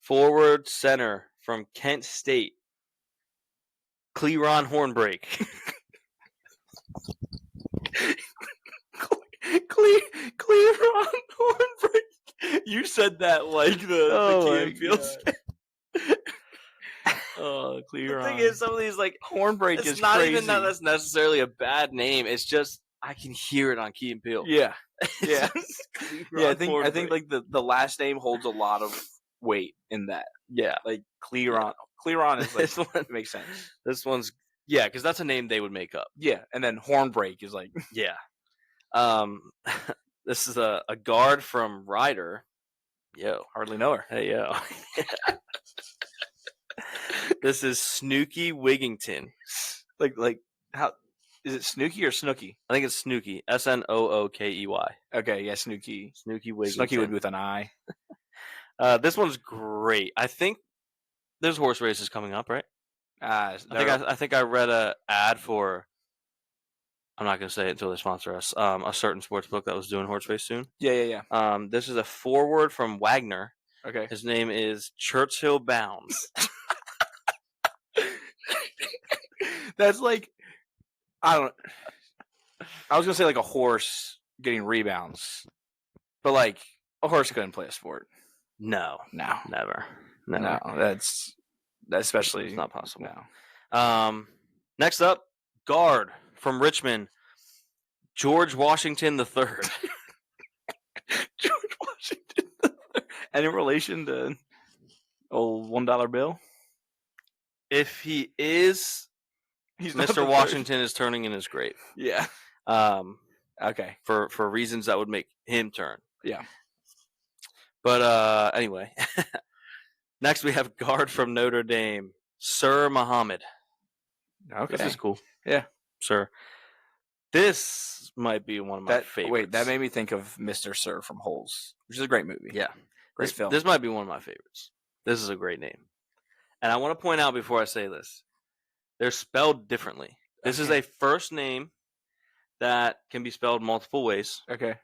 forward center from Kent State, Cleron Hornbreak. Cleron Hornbreak. You said that like the Key and Peele. Oh, Cleron. The thing is, some of these Hornbreak is not crazy. even that that's necessarily a bad name. It's just I can hear it on Key and Peele. Yeah. Yeah. I think Hornbreak. the last name holds a lot of weight in that. Yeah. Cleron. Cleron is This one makes sense. This one's because that's a name they would make up. Yeah, and then Hornbreak is yeah. This is a guard from Ryder. Yo, hardly know her. Hey yo. This is Snooky Wigington. Like how is it Snooky or Snooky? I think it's Snooky. Snookey. Okay, yeah, Snooky. Snooky Wigington. Snooky would be with an I. This one's great. I think there's horse races coming up, right? I think I read a ad for. I'm not going to say it until they sponsor us. A certain sports book that was doing horse race soon. Yeah. This is a forward from Wagner. Okay. His name is Churchill Bounds. That's I don't. I was gonna say a horse getting rebounds, but a horse couldn't play a sport. No, never. No, that's especially it's not possible. No. Next up, guard from Richmond, George Washington III. George Washington III. Any relation to old $1 bill? If he is, Mr. Washington is turning in his grave. Yeah. Okay. For reasons that would make him turn. Yeah. But anyway, next we have guard from Notre Dame, Sir Muhammad. Okay. This is cool. Yeah. Sir. This might be one of my favorites. Wait, that made me think of Mr. Sir from Holes, which is a great movie. Yeah. Great film. This might be one of my favorites. This is a great name. And I want to point out before I say this, they're spelled differently. This is a first name that can be spelled multiple ways. Okay.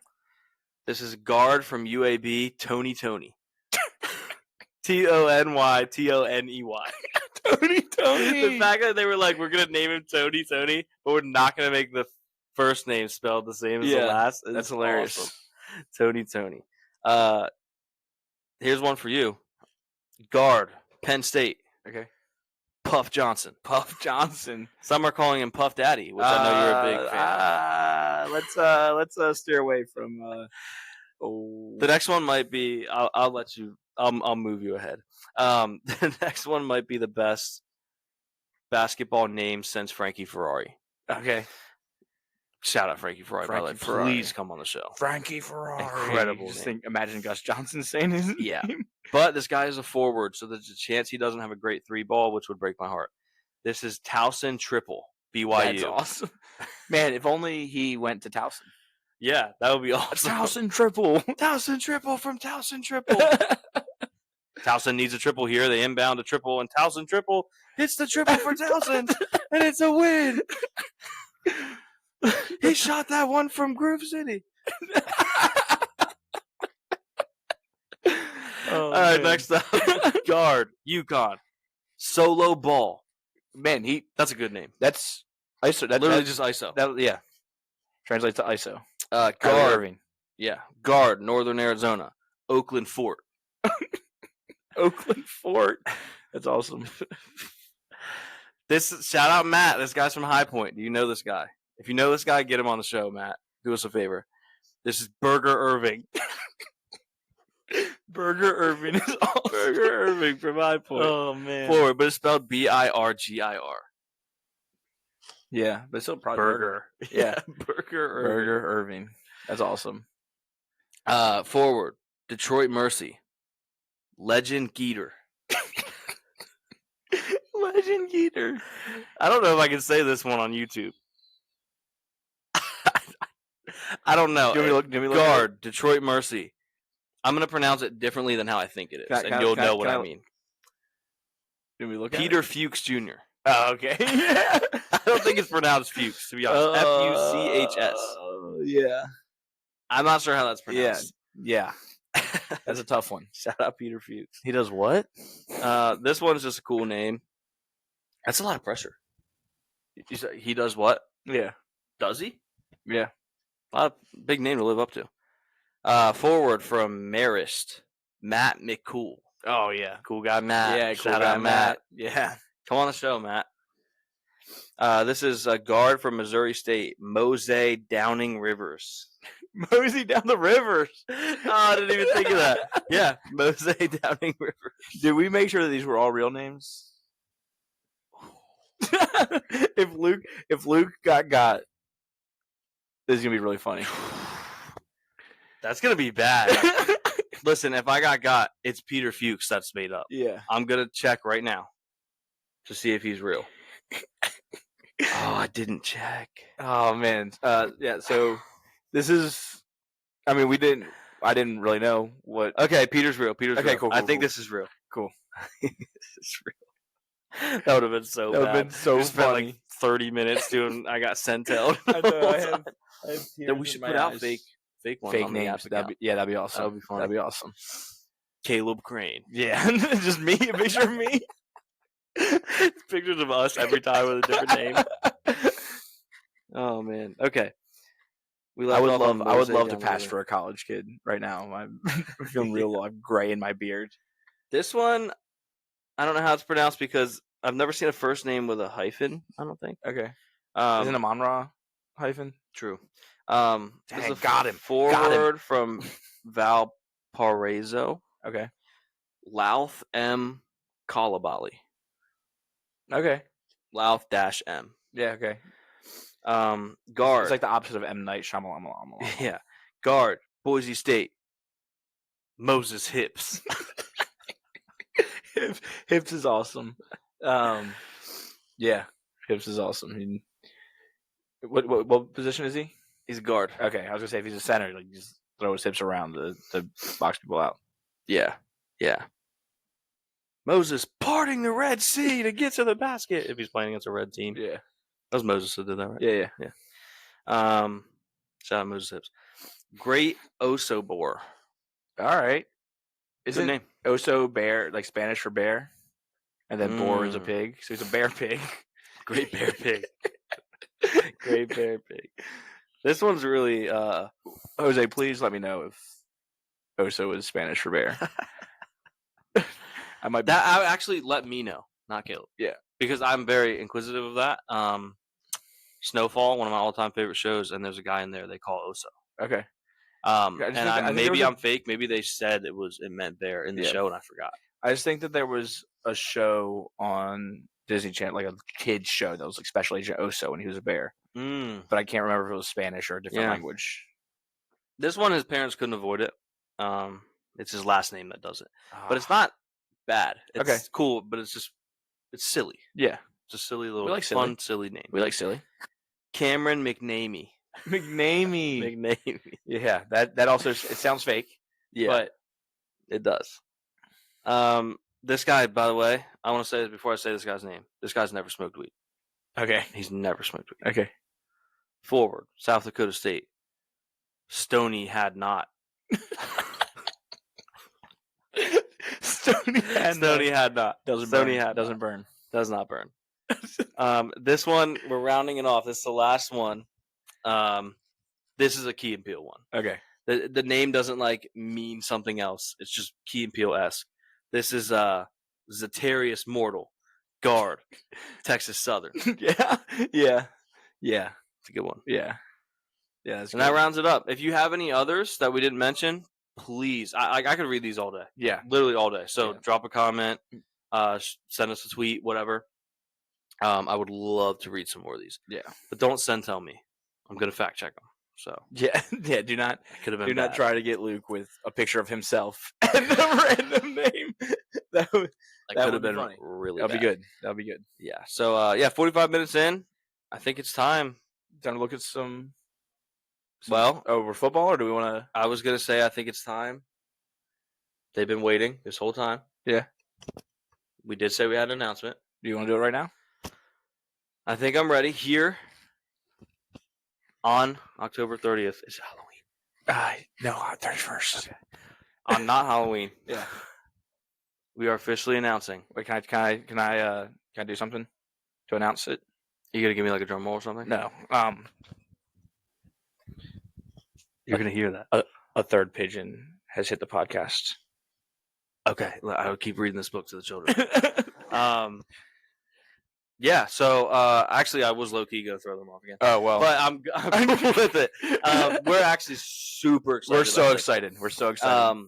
This is guard from UAB, Tony. TonyToney. Tony. The fact that they were like, we're going to name him Tony, but we're not going to make the first name spelled the same as the last. That's hilarious. Awesome. Tony. Here's one for you. Guard, Penn State. Okay. Puff Johnson. Some are calling him Puff Daddy, which I know you're a big fan. Let's steer away from. The next one might be. I'll let you. I'll move you ahead. The next one might be the best basketball name since Frankie Ferrari. Okay. Shout out Frankie Ferrari. By the way. Please come on the show. Frankie Ferrari. Incredible. Imagine Gus Johnson saying his name. But this guy is a forward, so there's a chance he doesn't have a great 3-ball, which would break my heart. This is Towson Triple, BYU. That's awesome. Man, if only he went to Towson. Yeah, that would be awesome. Towson Triple. Towson Triple from Towson Triple. Towson needs a triple here. They inbound a triple, and Towson Triple hits the triple for Towson, and it's a win. He shot that one from Groove City. All right, next up, guard, UConn, Solo Ball. Man, that's a good name. That's ISO. Literally just ISO. Yeah. Translates to ISO. Guard, Irving. Yeah. Guard, Northern Arizona, Oakland Fort. Oakland Fort. That's awesome. Shout out Matt. This guy's from High Point. Do you know this guy? If you know this guy, get him on the show, Matt. Do us a favor. This is Burger Irving. Burger Irving is awesome. Burger Irving from High Point. Oh, man. Forward, but it's spelled BIRGIR. Yeah, but it's still probably Burger. Yeah. Burger Irving. That's awesome. Forward, Detroit Mercy. Legend Geeter. Legend Geeter. I don't know if I can say this one on YouTube. I don't know. Do we look Guard, Detroit Mercy. I'm going to pronounce it differently than how I think it is, and you'll know what I mean. Do we look Peter Fuchs Jr. Oh, okay. I don't think it's pronounced Fuchs, to be honest. Fuchs. Yeah. I'm not sure how that's pronounced. Yeah. That's a tough one. Shout out Peter Fuchs. He does what? This one's just a cool name. That's a lot of pressure. He does what? Yeah. Does he? Yeah. A lot of big name to live up to. Forward from Marist, Matt McCool. Oh, yeah. Cool guy, Matt. Yeah, Shout out, Matt. Yeah. Come on the show, Matt. This is a guard from Missouri State, Mosey Downing Rivers. Mosey down the rivers. Oh, I didn't even think of that. Yeah, Mosey Downing Rivers. Did we make sure that these were all real names? If Luke got, this is gonna be really funny. That's gonna be bad. Listen, if I got, it's Peter Fuchs that's made up. Yeah. I'm gonna check right now to see if he's real. Oh, I didn't check. Oh man. Yeah. So this is. I mean, I didn't really know what. Okay, Peter's real. Peter's okay, real. cool. I think this is real. Cool. This is real. That would have been so bad. That would have been so funny. Like 30 minutes doing. I got sent out. I know. I have then we should put out fake ones. Fake on names. That'd be awesome. That would be fun. That'd be awesome. Caleb Crane. Yeah, just me. A picture of me. Pictures of us every time with a different name. Oh man. Okay. I would love to pass for a college kid right now. I'm feeling real gray in my beard. This one, I don't know how it's pronounced because I've never seen a first name with a hyphen. I don't think. Okay. Isn't a Monra hyphen? True. Dang, got him. Forward from Valparaiso. Okay. Louth M. Kalabali. Okay. Louth-M. Yeah. Okay. Guard. It's like the opposite of M. Night Shyamalan. Yeah. Guard. Boise State. Moses Hips. Hips is awesome. Yeah. Hips is awesome. What position is he? He's a guard. Okay, I was gonna say if he's a center, like just throw his hips around to box people out. Yeah. Moses parting the Red Sea to get to the basket if he's playing against a red team. Yeah. That was Moses who did that, right? Yeah. Shout out Moses Hips. Great Oso Boar. All right. Good name. Oso bear, like Spanish for bear? And then boar is a pig. So he's a bear pig. Great Bear Pig. Great Bear Pig. This one's really Jose, please let me know if Oso is Spanish for bear. I actually let me know, not Caleb. Yeah. Because I'm very inquisitive of that. Snowfall, one of my all-time favorite shows, and there's a guy in there they call Oso. Okay. Maybe I'm fake. Maybe they said it meant bear in the show, and I forgot. I just think that there was a show on Disney Channel, like a kid's show that was like Special Agent Oso, and he was a bear. But I can't remember if it was Spanish or a different language. This one, his parents couldn't avoid it. It's his last name that does it, but it's not bad. It's cool, but it's silly. Yeah, it's a silly little fun, silly name. We like silly. Cameron McNamee. McNamee. Yeah, that also it sounds fake. Yeah, but it does. This guy, by the way, I want to say this before I say this guy's name. This guy's never smoked weed. Okay, he's never smoked weed. Okay. Forward, South Dakota State. Stony had not. Stony had not. Doesn't burn. Does not burn. This one, we're rounding it off. This is the last one. This is a Key and Peele one. Okay. The name doesn't mean something else. It's just Key and Peele-esque. This is Zatarius Mortal, guard, Texas Southern. Yeah. It's a good one. Yeah. And that rounds it up. If you have any others that we didn't mention, please. I could read these all day. Yeah. Literally all day. So drop a comment, send us a tweet, whatever. I would love to read some more of these. Yeah. But don't tell me. I'm going to fact check them. So yeah. Do not try to get Luke with a picture of himself and a random name. That could have been funny. Really That'll bad. be good. Yeah. So 45 minutes in, I think it's time. Time to look at some over football, or do we want to? I was gonna say I think it's time. They've been waiting this whole time. Yeah. We did say we had an announcement. Do you want to do it right now? I think I'm ready. Here on October 30th is Halloween. No, 31st. Okay. On not Halloween. Yeah. We are officially announcing. Wait, can I do something to announce it? You gonna give me a drum roll or something? No. You're gonna hear that. A third pigeon has hit the podcast. Okay, I would keep reading this book to the children. Yeah. So actually, I was low key gonna throw them off again. Oh well, but I'm cool with it. We're actually super excited. We're so excited.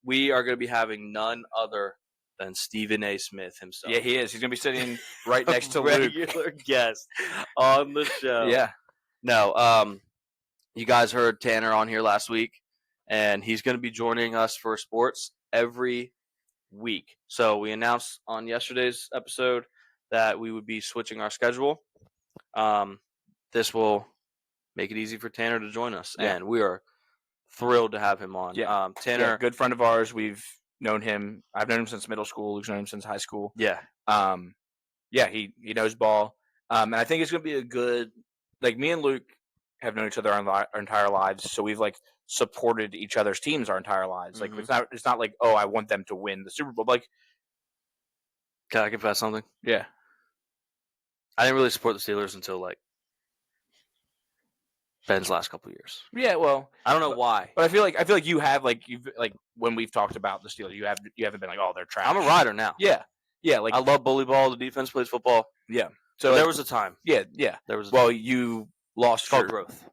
We are gonna be having none other than Stephen A. Smith himself. Yeah, he is. He's gonna be sitting right next to regular Luke. Regular guest on the show. Yeah. No. You guys heard Tanner on here last week, and he's going to be joining us for sports every week. So we announced on yesterday's episode that we would be switching our schedule. This will make it easy for Tanner to join us, and we are thrilled to have him on. Yeah. Tanner, good friend of ours. We've known him. I've known him since middle school. Luke's known him since high school. Yeah. He knows ball. And I think it's going to be a good, me and Luke have known each other our entire lives, so we've supported each other's teams our entire lives. It's not like, oh, I want them to win the Super Bowl. Can I confess something? Yeah. I didn't really support the Steelers until Ben's last couple of years. Yeah, well, I don't know why, but I feel like you have when we've talked about the Steelers, you haven't been oh, they're trash. I'm a rider now. Yeah. I love bully ball. The defense plays football. Yeah. So there was a time. Yeah. There was. You lost your growth.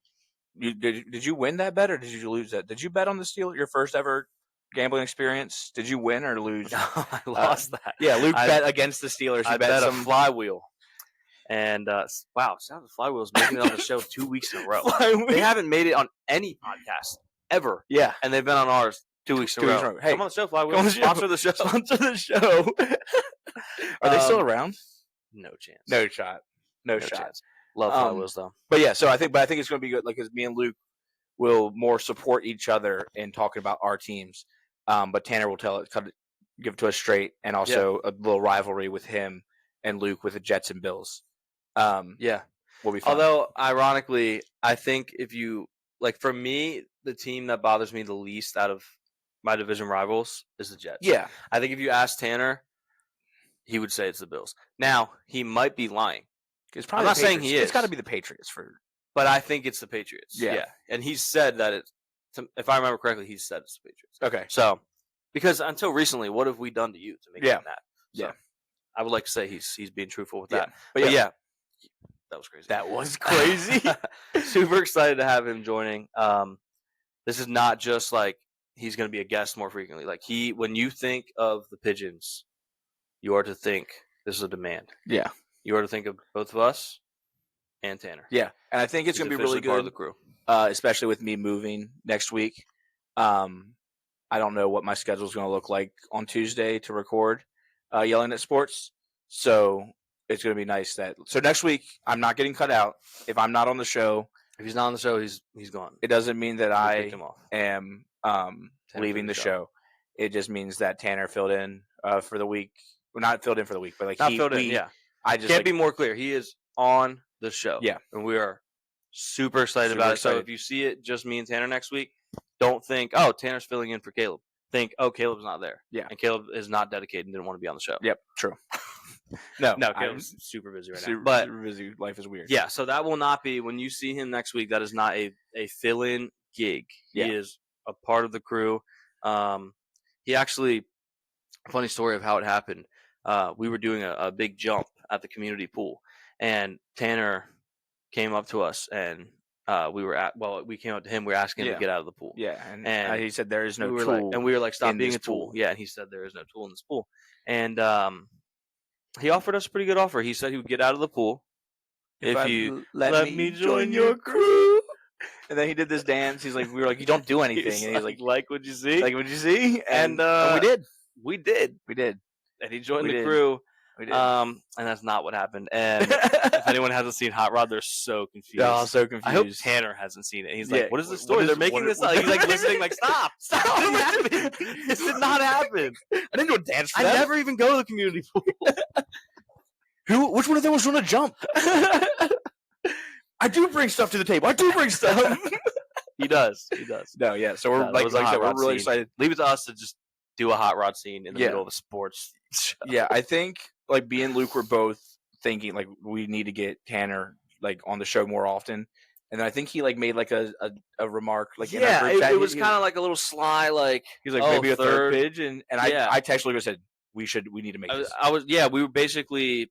Did you win that bet or did you lose that? Did you bet on the Steelers your first ever gambling experience? Did you win or lose? I lost that. Yeah, Luke bet against the Steelers. I bet a flywheel. And wow, Sound of Flywheel is making it on the show 2 weeks in a row. They haven't made it on any podcast ever. Yeah, and they've been on ours 2 weeks in a row. Hey, come on the show, Flywheel. Sponsor the show. Sponsor the show. Are they still around? No chance. No shot. No shot. Chance. Love Flywheels though. But yeah, so I think it's going to be good. Because me and Luke will more support each other in talking about our teams. but Tanner will give it to us straight, and also a little rivalry with him and Luke with the Jets and Bills. Will be fun. Although, ironically, I think if you for me, the team that bothers me the least out of my division rivals is the Jets. Yeah, I think if you ask Tanner, he would say it's the Bills. Now, he might be lying. I'm not saying he is. It's got to be the Patriots but I think it's the Patriots. Yeah. And he said that if I remember correctly, he said it's the Patriots. Okay. So, because until recently, what have we done to you to make him that? So, yeah. I would like to say he's being truthful with that. But yeah, that was crazy. That was crazy. Super excited to have him joining. This is not just he's going to be a guest more frequently. When you think of the Pigeons, you are to think this is a demand. Yeah. You are to think of both of us and Tanner. Yeah, and I think it's going to be really good. Part of the crew, especially with me moving next week. I don't know what my schedule is going to look like on Tuesday to record Yelling at Sports. So it's going to be nice so next week I'm not getting cut out. If I'm not on the show, if he's not on the show, he's gone. It doesn't mean that I am leaving the show. It just means that Tanner filled in for the week. Well, not filled in for the week, but not filled in. Yeah, I just can't be more clear. He is on the show. Yeah, and we are super excited about it. So if you see it, just me and Tanner next week, don't think, oh, Tanner's filling in for Caleb. Think, oh, Caleb's not there. Yeah, and Caleb is not dedicated and didn't want to be on the show. Yep, true. No, Caleb's super busy right now. But super busy. Life is weird. Yeah, so that will not be when you see him next week. That is not a fill-in gig. He is a part of the crew. He actually, funny story of how it happened. We were doing a big jump at the community pool, and Tanner came up to us, and we came up to him. We were asking him to get out of the pool. Yeah, and he said there is no tool. And we were like, stop being a tool. Yeah, and he said there is no tool in this pool. And he offered us a pretty good offer. He said he would get out of the pool if you let me join your crew. And then he did this dance. He's like, we were like, you don't do anything. And he's like, what'd you see? Like, what'd you see? And we did. We did. And he joined the crew. We did. And that's not what happened. And if anyone hasn't seen Hot Rod, they're so confused. Oh, so confused. I hope Tanner hasn't seen it. He's like, what is the story? They're making this up. He's like listening, like, stop. This did not happen. I didn't do a dance for I them. never even go to the community pool. Which one of them was doing a jump? I do bring stuff to the table. He does. No, yeah. So we're we're really excited. Leave it to us to just do a Hot Rod scene in the middle of a sports show. Yeah, I think me and Luke were both thinking we need to get Tanner on the show more often. And then I think he made a remark in our group chat. It was kind of like a little sly he's like, maybe a third pitch, and I texted Luke and said we need to make this. We were basically,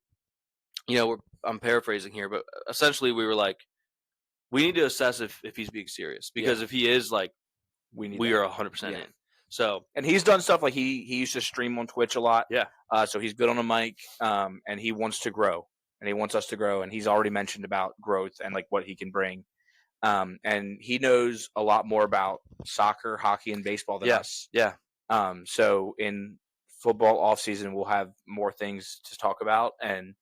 I'm paraphrasing here, but essentially we were like, we need to assess if he's being serious, because if he is, we are 100% in. So, and he's done stuff he used to stream on Twitch a lot. Yeah. So he's good on a mic, and he wants to grow, and he wants us to grow, and he's already mentioned about growth and what he can bring. And he knows a lot more about soccer, hockey, and baseball than us. Yeah. So in football off season, we'll have more things to talk about, and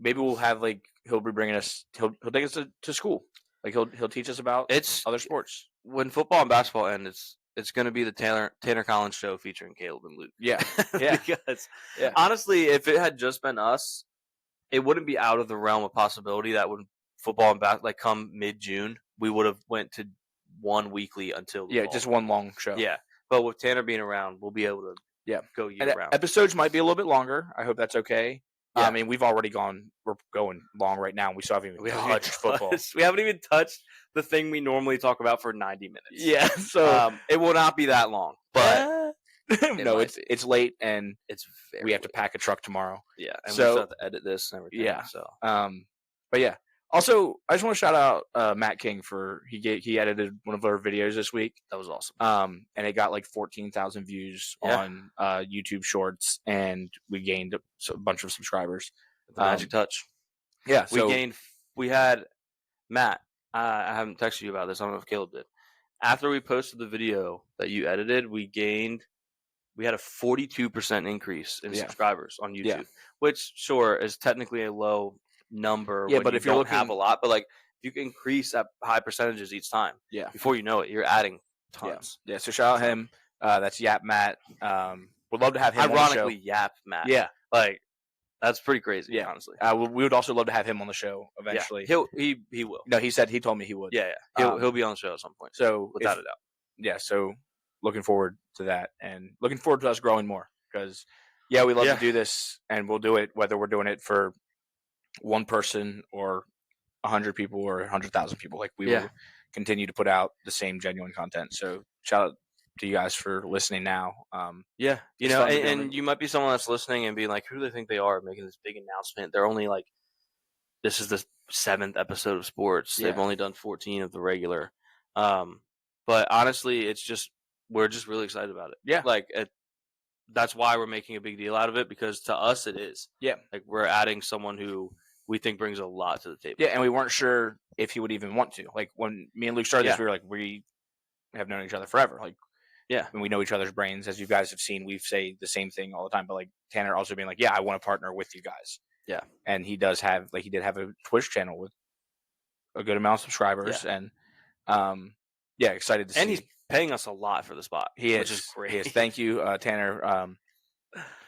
maybe we'll have he'll be bringing us. He'll take us to school. He'll teach us about other sports. When football and basketball end, it's going to be the Tanner Collins show featuring Caleb and Luke. Yeah. Because honestly, if it had just been us, it wouldn't be out of the realm of possibility that when football and basketball come mid-June, we would have went to one weekly until the fall. Just one long show. Yeah, but with Tanner being around, we'll be able to go year-round. Episodes might be a little bit longer. I hope that's okay. Yeah. I mean, we're going long right now, and we still haven't even touched football. We haven't even touched the thing we normally talk about for 90 minutes. Yeah, so it will not be that long, but no, it's late, and we have to pack a truck tomorrow. Yeah, and we still have to edit this and everything. Yeah, so but yeah. Also, I just want to shout out Matt King for he edited one of our videos this week. That was awesome. And it got 14,000 views on YouTube Shorts, and we gained a bunch of subscribers. The magic touch. Yeah, we had Matt. I haven't texted you about this. I don't know if Caleb did. After we posted the video that you edited, we had a 42% increase in subscribers on YouTube, which sure is technically a low number. Yeah, but if you don't have a lot, but if you can increase at high percentages each time, before you know it, you're adding tons. Yeah. So shout out him. That's Yap Matt. Would love to have him. Ironically, on the show. Yap Matt. Yeah, like that's pretty crazy. Yeah, honestly. We would also love to have him on the show eventually. Yeah, he will. No, he told me he would. Yeah. He'll be on the show at some point. So without a doubt. Yeah. So looking forward to that, and looking forward to us growing more because we love to do this, and we'll do it whether we're doing it for one person or 100 people or 100,000 people. Like we will continue to put out the same genuine content. So shout out to you guys for listening now. You know, and you might be someone that's listening and being like, who do they think they are making this big announcement? They're only like, this is the 7th episode of sports. They've only done 14 of the regular. But honestly, we're just really excited about it. Yeah. Like that's why we're making a big deal out of it, because to us it is. Yeah. Like we're adding someone who we think brings a lot to the table. Yeah, and we weren't sure if he would even want to. Like when me and Luke started this, we were like, we have known each other forever. Like, and we know each other's brains. As you guys have seen, we say the same thing all the time. But like Tanner also being like, I want to partner with you guys. Yeah. And he did have a Twitch channel with a good amount of subscribers, and excited to see. And he's paying us a lot for the spot. He is, which is great. He is. Thank you, Tanner.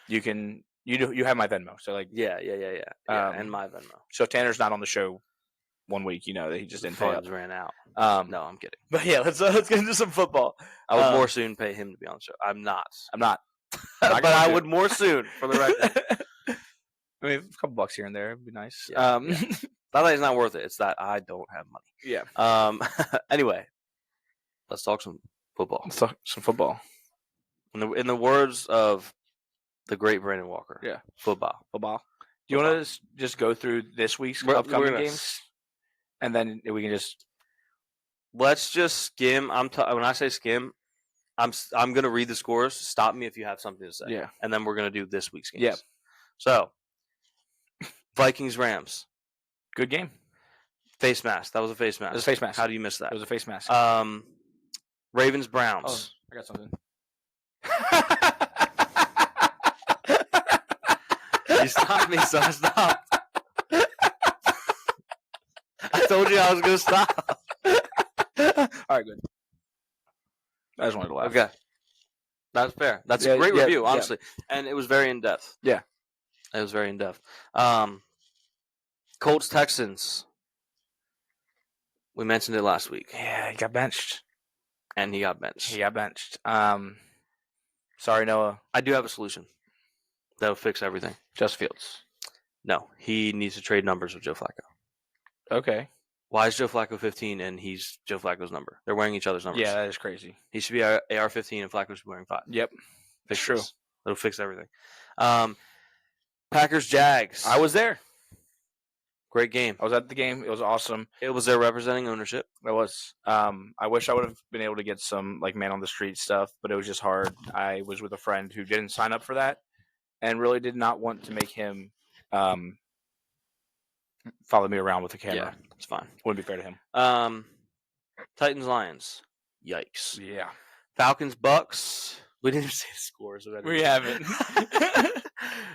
You have my Venmo, so like and my Venmo. So if Tanner's not on the show 1 week, you know that he just didn't pay up. Ran out. No, I'm kidding. But let's get into some football. I would more soon pay him to be on the show. I'm not. But I would more soon, for the record. I mean, a couple bucks here and there would be nice. Not that it's not worth it. It's that I don't have money. Yeah. Anyway, let's talk some football. Let's talk some football. In the words of the great Brandon Walker. Yeah. Football. Do you want to just go through this week's upcoming games? And then we can just... Let's just skim. When I say skim, I'm going to read the scores. Stop me if you have something to say. Yeah. And then we're going to do this week's games. Yeah. So, Vikings-Rams. Good game. Face mask. That was a face mask. It was a face mask. How do you miss that? It was a face mask. Ravens-Browns. Oh, I got something. You stopped me, so I stopped. I told you I was going to stop. All right, good. I just wanted to laugh. Okay. That's fair. That's a great review, honestly. And it was very in-depth. Yeah. It was very in-depth. Colts-Texans. We mentioned it last week. Yeah, he got benched. And he got benched. Sorry, Noah. I do have a solution that will fix everything. Just Fields. No, he needs to trade numbers with Joe Flacco. Okay. Why is Joe Flacco 15 and he's Joe Flacco's number? They're wearing each other's numbers. Yeah, that is crazy. He should be AR-15 and Flacco should be wearing 5. Yep. It's true. It'll fix everything. Packers-Jags. I was there. Great game. I was at the game. It was awesome. It was their representing ownership. It was. I wish I would have been able to get some like man on the street stuff, but it was just hard. I was with a friend who didn't sign up for that and really did not want to make him follow me around with the camera. Yeah, it's fine. Wouldn't be fair to him. Titans-Lions. Yikes. Yeah. Falcons-Bucks. We didn't even say the scores already. We haven't.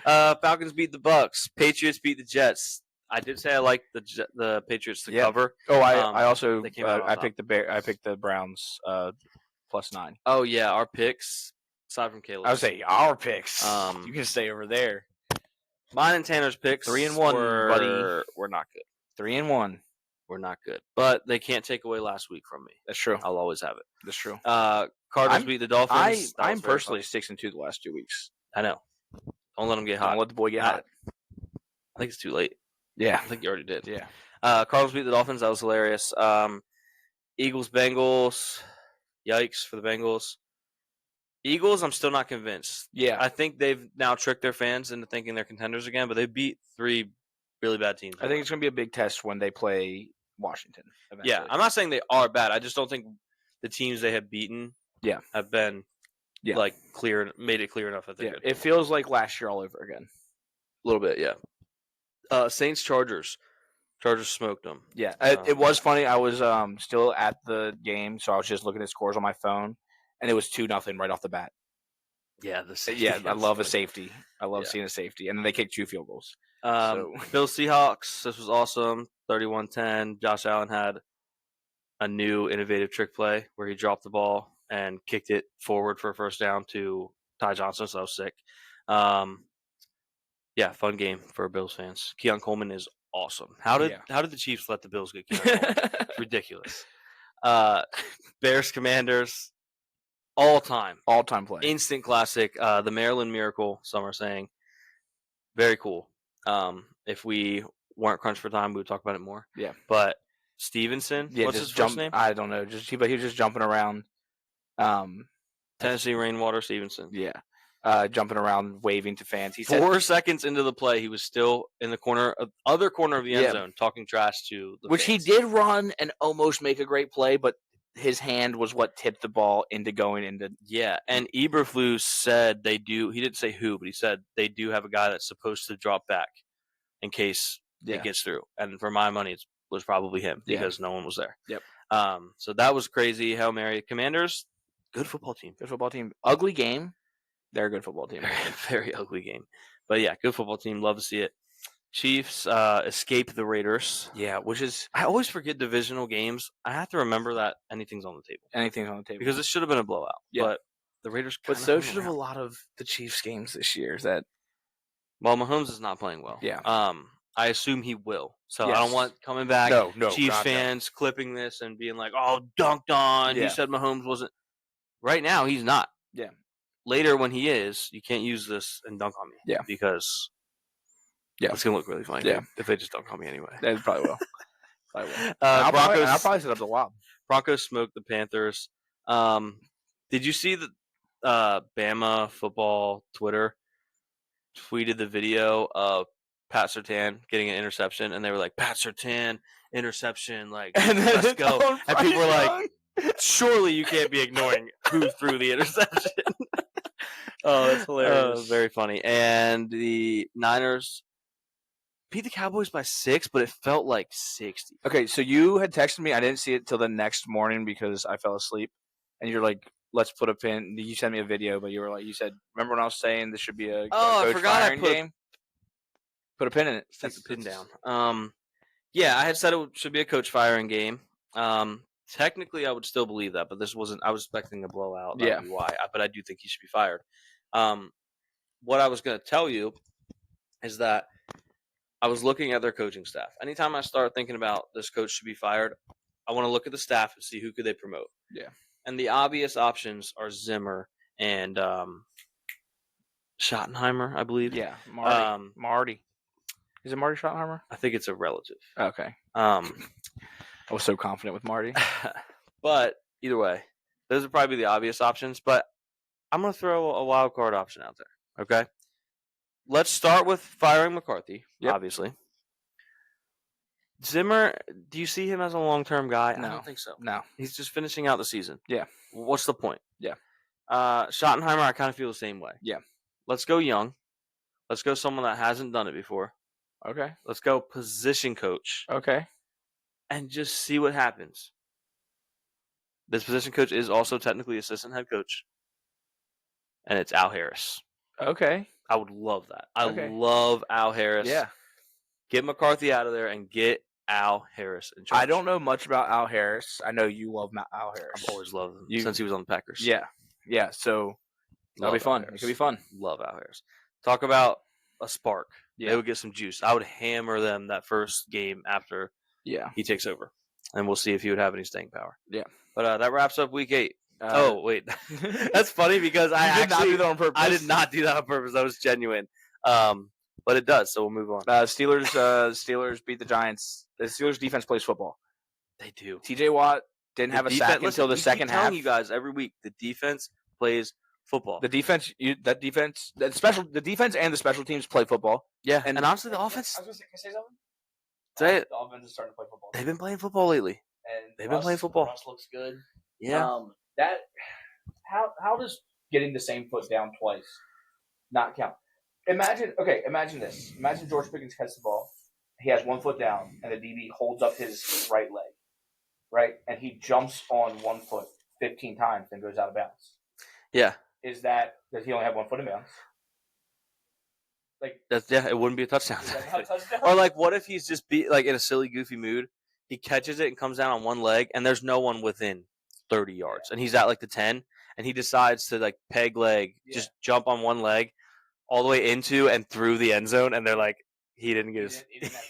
Falcons beat the Bucks. Patriots beat the Jets. I did say I like the Patriots to cover. Oh, I also I picked the Browns +9. Oh yeah, our picks aside from Caleb. I would say our picks. You can stay over there. Mine and Tanner's picks 3-1, buddy. We're not good. 3-1. We're not good, but they can't take away last week from me. That's true. I'll always have it. That's true. Cardinals beat the Dolphins. I'm personally 6-2 the last 2 weeks. I know. Don't let them get hot. Don't let the boy get hot. I think it's too late. Yeah. I think you already did. Yeah. Cardinals beat the Dolphins. That was hilarious. Eagles, Bengals. Yikes for the Bengals. Eagles, I'm still not convinced. Yeah. I think they've now tricked their fans into thinking they're contenders again, but they beat 3 really bad teams. I think it's going to be a big test when they play Washington. Eventually. Yeah. I'm not saying they are bad. I just don't think the teams they have beaten have been like made it clear enough that they're good. It feels like last year all over again. A little bit, yeah. Saints, Chargers. Chargers smoked them. Yeah. It was funny. I was still at the game, so I was just looking at scores on my phone, and it was 2-0 right off the bat. Yeah, I love a safety. I love seeing a safety. And then they kicked 2 field goals. Bills Seahawks, this was awesome. 31-10. Josh Allen had a new innovative trick play where he dropped the ball and kicked it forward for a first down to Ty Johnson, so that was sick. Yeah, fun game for Bills fans. Keon Coleman is awesome. How did the Chiefs let the Bills get Keon Coleman? It's ridiculous. Bears Commanders, all time play, instant classic. The Maryland Miracle. Some are saying very cool. If we weren't crunched for time, we would talk about it more. Yeah, but Stevenson, what's his first name? I don't know. But he was just jumping around. Tennessee Rainwater Stevenson. Yeah. Jumping around, waving to fans. He 4 seconds into the play, he was still in the other corner of the end zone, talking trash to the fans. He did run and almost make a great play, but his hand was what tipped the ball into going into. Yeah, and Eberflus said they do. He didn't say who, but he said they do have a guy that's supposed to drop back in case it gets through. And for my money, it was probably him because no one was there. Yep. So that was crazy. Hail Mary. Commanders, good football team. Good football team. Ugly game. They're a good football team. Very ugly game. But yeah, good football team. Love to see it. Chiefs escape the Raiders. Yeah, which is... I always forget divisional games. I have to remember that anything's on the table. Anything's on the table. Because it should have been a blowout. Yeah. But the Raiders But so should have a lot of the Chiefs games this year. Well, Mahomes is not playing well. Yeah. I assume he will. So I don't want coming back Chiefs fans clipping this and being like, oh, dunked on. He said Mahomes wasn't. Right now, he's not. Yeah. Later, when he is, you can't use this and dunk on me. Yeah. Because it's going to look really funny if they just dunk on me anyway. They probably will. I'll probably set up the lob. Broncos smoked the Panthers. Did you see the Bama football Twitter tweeted the video of Pat Surtain getting an interception, and they were like, Pat Surtain, interception, like, let's go. And people were like, surely you can't be ignoring who threw the interception. Oh, that's hilarious. Very funny. And the Niners beat the Cowboys by 6, but it felt like 60. Okay, so you had texted me. I didn't see it till the next morning because I fell asleep. And you're like, let's put a pin. You sent me a video, but you said, remember when I was saying this should be a coach firing game? Put a pin in it. Set the pin down. Yeah, I had said it should be a coach firing game. Technically, I would still believe that, but this wasn't. I was expecting a blowout. That would be why. But I do think he should be fired. What I was going to tell you is that I was looking at their coaching staff. Anytime I start thinking about this coach should be fired, I want to look at the staff and see who could they promote. Yeah. And the obvious options are Zimmer and Schottenheimer, I believe. Yeah, Marty. Is it Marty Schottenheimer? I think it's a relative. Okay. I was so confident with Marty. But either way, those would probably be the obvious options. But I'm going to throw a wild card option out there. Okay? Let's start with firing McCarthy, obviously. Zimmer, do you see him as a long-term guy? No. I don't think so. No. He's just finishing out the season. Yeah. What's the point? Yeah. Schottenheimer, I kind of feel the same way. Yeah. Let's go young. Let's go someone that hasn't done it before. Okay. Let's go position coach. Okay. And just see what happens. This position coach is also technically assistant head coach. And it's Al Harris. Okay. I would love that. I love Al Harris. Yeah. Get McCarthy out of there and get Al Harris in charge. I don't know much about Al Harris. I know you love Al Harris. I've always loved him since he was on the Packers. Yeah. Yeah. So that'll be fun. It could be fun. Love Al Harris. Talk about a spark. Yeah. They would get some juice. I would hammer them that first game after he takes over. And we'll see if he would have any staying power. Yeah. But that wraps up week 8. Oh, wait. That's funny because I did not do that on purpose. I did not do that on purpose. That was genuine. But it does, so we'll move on. Steelers beat the Giants. The Steelers defense plays football. They do. TJ Watt didn't have a sack until the second half. I'm telling you guys every week, the defense plays football. The defense and the special teams play football. Yeah, and honestly, the offense. Can I say something? Say it. The offense is starting to play football. They've been playing football lately. And they've been playing football. Russ looks good. Yeah. How does getting the same foot down twice not count? Imagine this. Imagine George Pickens catches the ball. He has 1 foot down, and the DB holds up his right leg, right? And he jumps on 1 foot 15 times and goes out of bounds. Yeah. Does he only have 1 foot in bounds? It wouldn't be a touchdown. Or what if he's just in a silly, goofy mood? He catches it and comes down on one leg, and there's no one within 30 yards, and he's at like the 10, and he decides to like peg leg, just jump on one leg all the way into and through the end zone, and they're like, he didn't get his,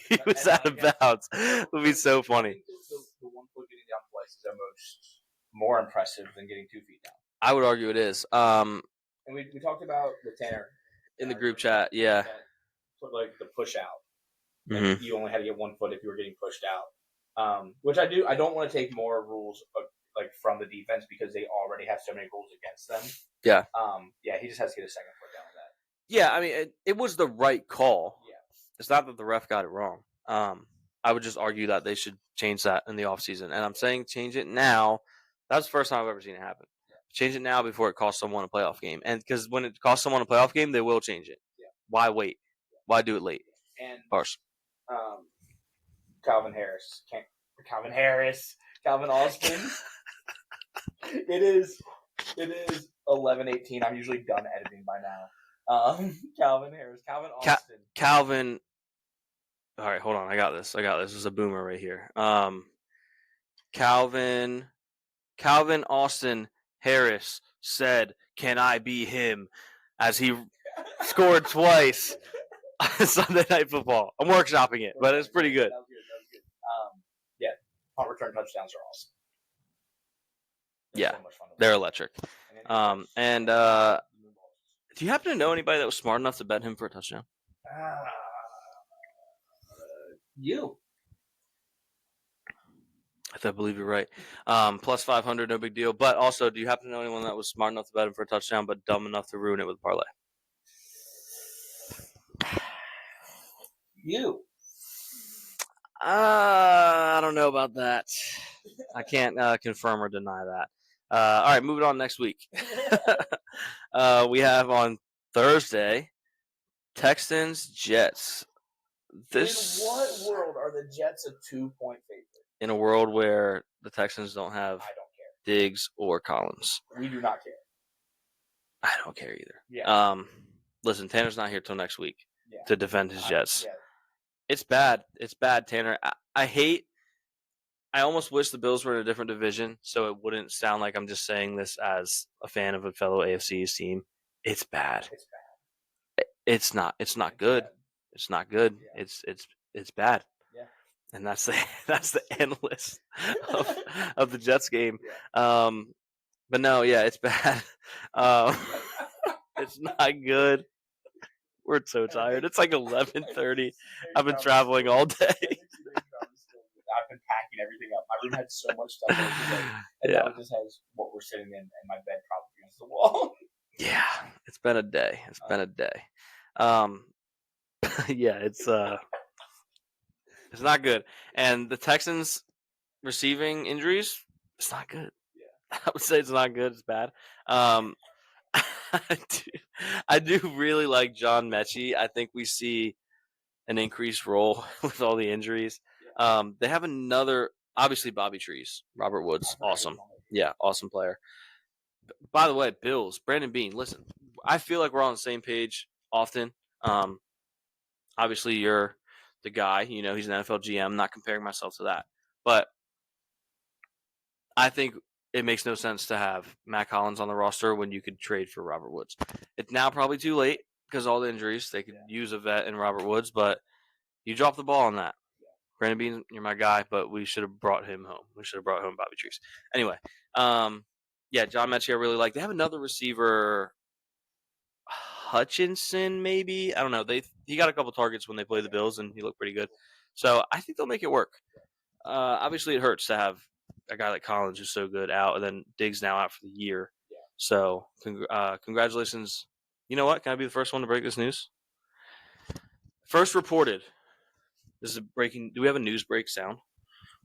he was out of bounds. It would be so funny. The 1 foot getting down twice is almost more impressive than getting 2 feet down. I would argue it is. And we talked about the Tanner in the group chat, yeah. Put like the push out. Mm-hmm. You only had to get 1 foot if you were getting pushed out. Which I do. I don't want to take more rules like from the defense because they already have so many rules against them. Yeah. Yeah. He just has to get a second foot down with that. Yeah, I mean, it was the right call. Yeah. It's not that the ref got it wrong. I would just argue that they should change that in the offseason. And I'm saying change it now. That's the first time I've ever seen it happen. Yeah. Change it now before it costs someone a playoff game. And because when it costs someone a playoff game, they will change it. Yeah. Why wait? Yeah. Why do it late? And Calvin Austin. It is 11:18. I'm usually done editing by now. Calvin Austin. Calvin. All right, hold on. I got this. This is a boomer right here. Calvin Austin Harris said, "Can I be him?" as he scored twice on Sunday Night Football. I'm workshopping it, but it's pretty good. That was good. Yeah, punt return touchdowns are awesome. Yeah, so they're electric. And do you happen to know anybody that was smart enough to bet him for a touchdown? You. I believe you're right. Plus 500, no big deal. But also, do you happen to know anyone that was smart enough to bet him for a touchdown, but dumb enough to ruin it with a parlay? You. I don't know about that. I can't confirm or deny that. All right, moving on next week. We have on Thursday, Texans, Jets. In what world are the Jets a 2-point favorite? In a world where the Texans don't have Diggs or Collins. We do not care. I don't care either. Yeah. Listen, Tanner's not here till next week to defend his Jets. Yeah. It's bad. It's bad, Tanner. I almost wish the Bills were in a different division so it wouldn't sound like I'm just saying this as a fan of a fellow AFC's team. It's bad. It's not good. Bad. It's not good. Yeah. It's bad. Yeah. And that's the end list of the Jets game. Yeah. But no, yeah, it's bad. It's not good. We're so tired. It's like 11:30. I've been traveling all day. I've been packing everything up. My room had so much stuff today, and now it just has what we're sitting in, and my bed probably against the wall. Yeah, it's been a day. Yeah, it's not good. And the Texans receiving injuries, it's not good. Yeah. I would say it's not good. It's bad. I do really like John Mechie. I think we see an increased role with all the injuries. They have another, obviously Bobby Trees, Robert Woods, awesome. Yeah, awesome player. By the way, Bills, Brandon Beane, listen, I feel like we're on the same page often. Obviously you're the guy, he's an NFL GM, I'm not comparing myself to that. But I think it makes no sense to have Matt Collins on the roster when you could trade for Robert Woods. It's now probably too late because of all the injuries. They could use a vet in Robert Woods, but you dropped the ball on that. Brandon Beane, you're my guy, but we should have brought him home. We should have brought home Bobby Trees. Anyway, John Mechie I really like. They have another receiver, Hutchinson, maybe. I don't know. He got a couple targets when they played the Bills, and he looked pretty good. So I think they'll make it work. Obviously, it hurts to have a guy like Collins who's so good out, and then Diggs now out for the year. Yeah. So congratulations. You know what? Can I be the first one to break this news? First reported. This is breaking. Do we have a news break sound?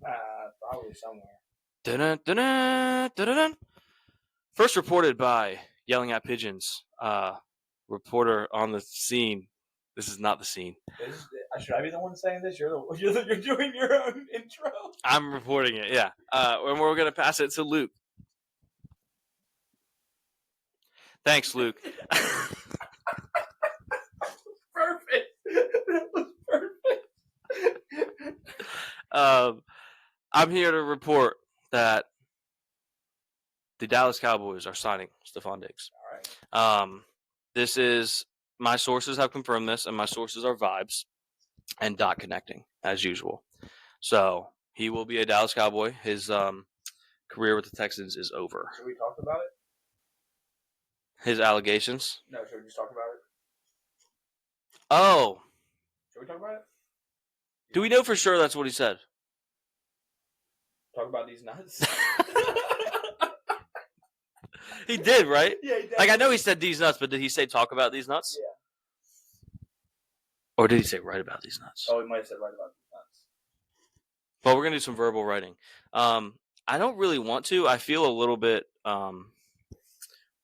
Probably somewhere. Dun-dun, dun-dun, dun-dun. First reported by Yelling at Pigeons. Reporter on the scene. This is not the scene. Should I be the one saying this? You're doing your own intro. I'm reporting it. Yeah. And we're gonna pass it to Luke. Thanks, Luke. Perfect. That was perfect. I'm here to report that the Dallas Cowboys are signing Stephon Diggs. All right. This is my sources have confirmed this, and my sources are vibes and dot connecting as usual. So he will be a Dallas Cowboy. His career with the Texans is over. Should we talk about it? His allegations? No, should we just talk about it? Oh. Should we talk about it? Do we know for sure that's what he said? Talk about these nuts? He did, right? Yeah, he did. Like, I know he said these nuts, but did he say talk about these nuts? Yeah. Or did he say write about these nuts? Oh, he might have said write about these nuts. Well, we're going to do some verbal writing. I don't really want to. I feel a little bit,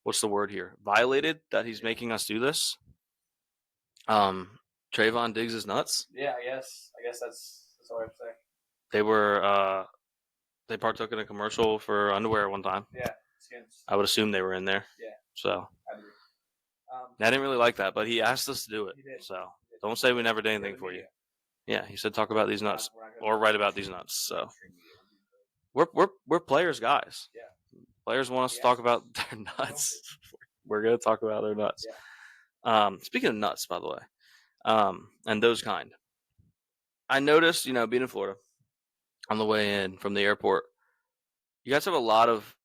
what's the word here? Violated that he's making us do this. Trayvon Diggs is nuts. Yeah, I guess that's all I have to say. They were, they partook in a commercial for underwear one time. Yeah, skins. I would assume they were in there. Yeah. So. I agree. I didn't really like that, but he asked us to do it. He did. So don't say we never did anything for you. Yeah, he said talk about these nuts or write about these nuts. So we're players, guys. Yeah. Players want us to talk about their nuts. We're gonna talk about their nuts. Yeah. Speaking of nuts, by the way, and those kind. I noticed, being in Florida, on the way in from the airport, you guys have a lot of